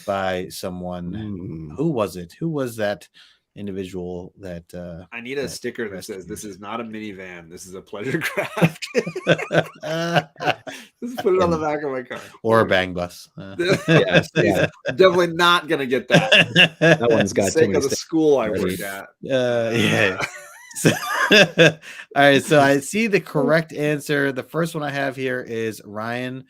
by someone. Who was it? Who was that individual that I need a sticker that says this is not a minivan, this is a pleasure craft. Just put it on the back of my car. Or a bang bus. Yes, definitely not gonna get that. That one's got too many of the school I worked at. Yeah. So, all right, so I see the correct answer. The first one I have here is Ryan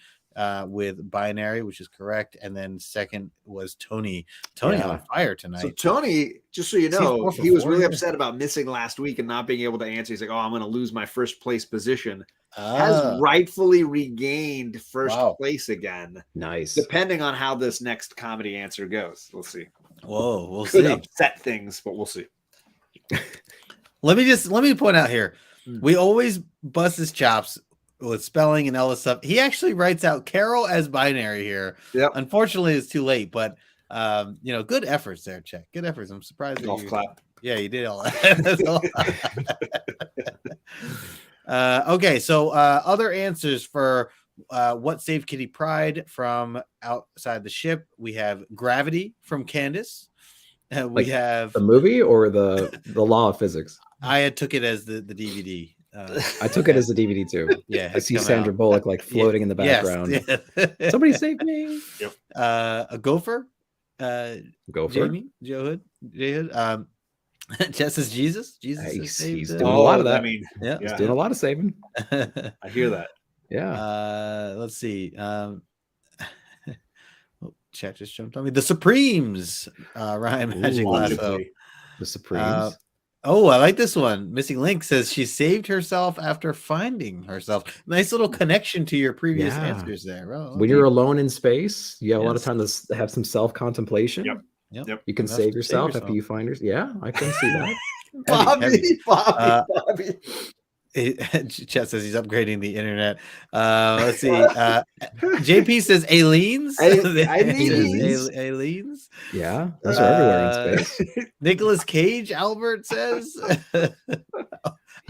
with binary, which is correct, and then second was Tony on fire tonight. So Tony, just so you know, he was really upset about missing last week and not being able to answer. He's like, oh, I'm going to lose my first place position. Has rightfully regained first place again. Nice. Depending on how this next comedy answer goes. We'll see. Whoa, we'll Could see. upset things, but we'll see. Let me point out here. We always bust his chops with spelling and all this stuff. He actually writes out Carol as binary here. Yep. Unfortunately, it's too late, but good efforts there, Chet. Good efforts. I'm surprised. Golf clap. Yeah, you did all that. Okay, so other answers for what saved Kitty Pryde from outside the ship. We have Gravity from Candace. We have the movie or the law of physics. I took it as the DVD. I took it as a DVD too. Yeah, I see Sandra Bullock like floating in the background. Yes. Somebody save me. Yep. A gopher. Go for Jamie, J Hood. Just as Jesus. He's doing a lot of that. I mean, Yeah. He's doing a lot of saving. I hear that. Yeah. Let's see. Chat just jumped on me. The Supremes. Ryan Magic Lasso. The Supremes. I like this one. Missing Link says she saved herself after finding herself. Nice little connection to your previous answers there. Oh, when you're alone in space, you have a lot of time to have some self-contemplation. Yep. You can save yourself after you find her. Yeah, I can see that. Bobby. Chet says he's upgrading the internet. Let's see. JP says Aleen's. Aleen's. Yeah, those are everywhere in space. Nicholas Cage, Albert says. He's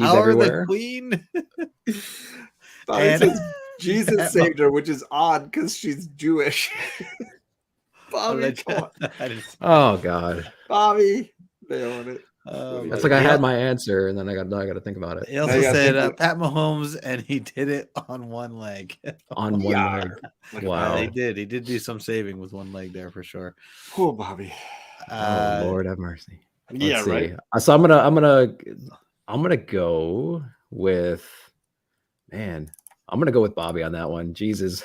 Our everywhere. the Queen. Bobby says Jesus saved her, which is odd because she's Jewish. Bobby, come on. Oh God, Bobby, they own it. That's like I had my answer, and then I got to think about it. He also said Pat Mahomes, and he did it on one leg. On one leg. Wow, he did. He did do some saving with one leg there for sure. Poor Bobby. Oh Lord have mercy. Let's see. Right. So I'm gonna go with I'm gonna go with Bobby on that one. Jesus.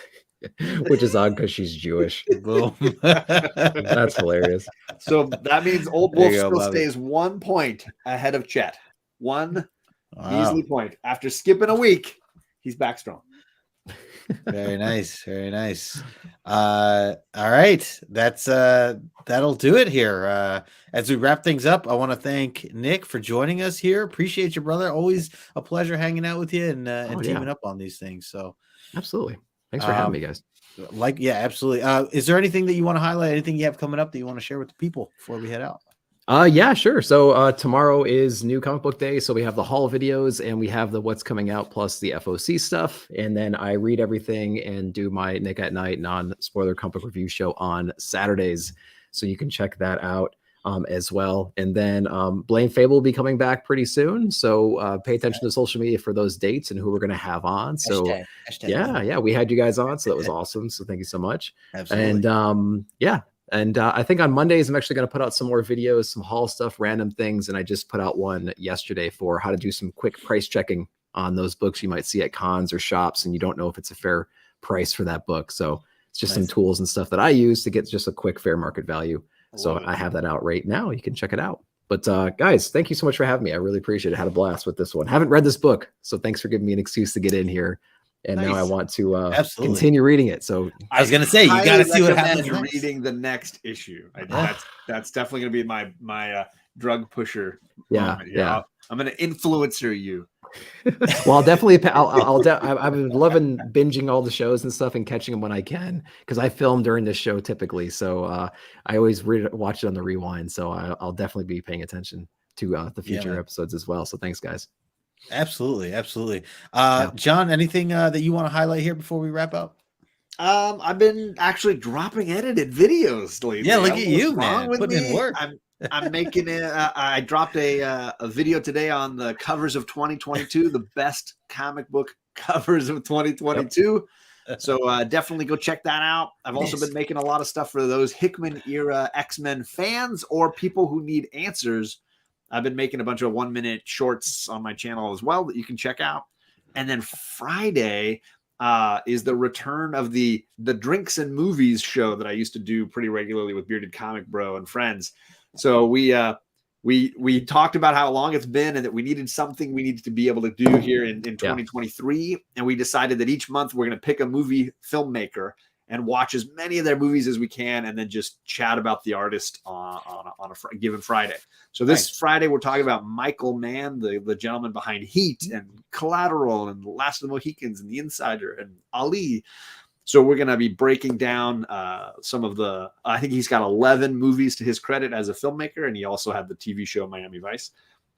Which is odd because she's Jewish. Boom. That's hilarious. So that means Old Wolf still Bobby. stays 1 point ahead of Chet. One measly point. After skipping a week, he's back strong. Very nice. Very nice. All right. That'll do it here. As we wrap things up, I want to thank Nick for joining us here. Appreciate you, brother. Always a pleasure hanging out with you and teaming up on these things. So absolutely. Thanks for having me, guys. Absolutely. Is there anything that you want to highlight? Anything you have coming up that you want to share with the people before we head out? Yeah, sure. So tomorrow is New Comic Book Day. So we have the haul videos and we have the what's coming out plus the FOC stuff. And then I read everything and do my Nick at Night non-spoiler comic book review show on Saturdays. So you can check that out as well. And then Blaine Fable will be coming back pretty soon. So pay attention to social media for those dates and who we're going to have on. So hashtag. We had you guys on. So that was awesome. So thank you so much. Absolutely. And I think on Mondays, I'm actually going to put out some more videos, some haul stuff, random things. And I just put out one yesterday for how to do some quick price checking on those books you might see at cons or shops. And you don't know if it's a fair price for that book. So it's just some tools and stuff that I use to get just a quick fair market value. So I have that out right now. You can check it out. But guys, thank you so much for having me. I really appreciate it. I had a blast with this one. Haven't read this book. So thanks for giving me an excuse to get in here. And now I want to continue reading it. So I was going to say, you got to see what happens. Reading the next issue. That's definitely going to be my drug pusher. Moment. I'm going to influencer you. Well, I'll definitely. I've been loving binging all the shows and stuff and catching them when I can because I film during this show typically. So I always watch it on the rewind. So I'll definitely be paying attention to the future episodes as well. So thanks, guys. Absolutely. John, anything that you want to highlight here before we wrap up? I've been actually dropping edited videos lately. Yeah, look at you, man. Putting in work. I'm making it. I dropped a video today on the covers of 2022, the best comic book covers of 2022. So definitely go check that out. I've also been making a lot of stuff for those Hickman era X-Men fans or people who need answers. I've been making a bunch of 1-minute shorts on my channel as well that you can check out. And then Friday is the return of the Drinks and Movies show that I used to do pretty regularly with Bearded Comic Bro and friends. So we talked about how long it's been and that we needed something we needed to be able to do here in 2023. And we decided that each month we're going to pick a movie filmmaker and watch as many of their movies as we can, and then just chat about the artist on a given Friday. So this Friday, we're talking about Michael Mann, the gentleman behind Heat and Collateral and Last of the Mohicans and The Insider and Ali. So we're going to be breaking down some of the, I think he's got 11 movies to his credit as a filmmaker, and he also had the TV show Miami Vice.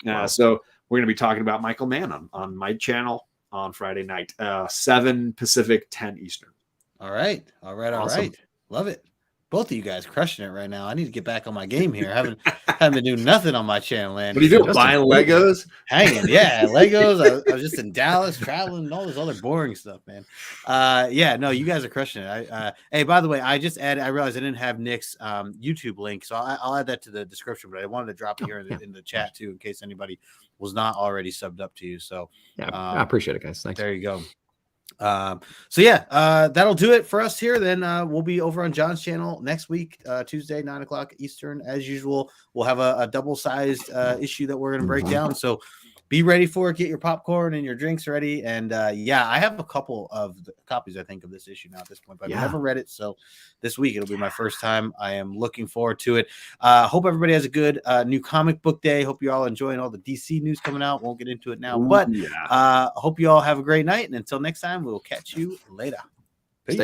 Wow. So we're going to be talking about Michael Mann on my channel on Friday night, 7 Pacific, 10 Eastern. All right. Awesome. Love it. Both of you guys crushing it right now. I need to get back on my game here. I haven't been doing nothing on my channel, man. What are you doing? Buying Legos? Hanging, yeah, Legos. I was just in Dallas traveling and all this other boring stuff, man. Yeah, no, you guys are crushing it. Hey, by the way, I realized I didn't have Nick's YouTube link, so I'll add that to the description. But I wanted to drop it here in the chat too, in case anybody was not already subbed up to you. So yeah, I appreciate it, guys. Thanks. There you go. So yeah, that'll do it for us here. Then we'll be over on John's channel next week, Tuesday, 9 o'clock Eastern. As usual, we'll have a double-sized issue that we're going to break down. So be ready for it. Get your popcorn and your drinks ready. And yeah, I have a couple of copies, I think, of this issue now at this point, but I've never read it. So this week it'll be my first time. I am looking forward to it. Hope everybody has a good new comic book day. Hope you're all enjoying all the DC news coming out. Won't get into it now, but hope you all have a great night. And until next time, we'll catch you later. Peace.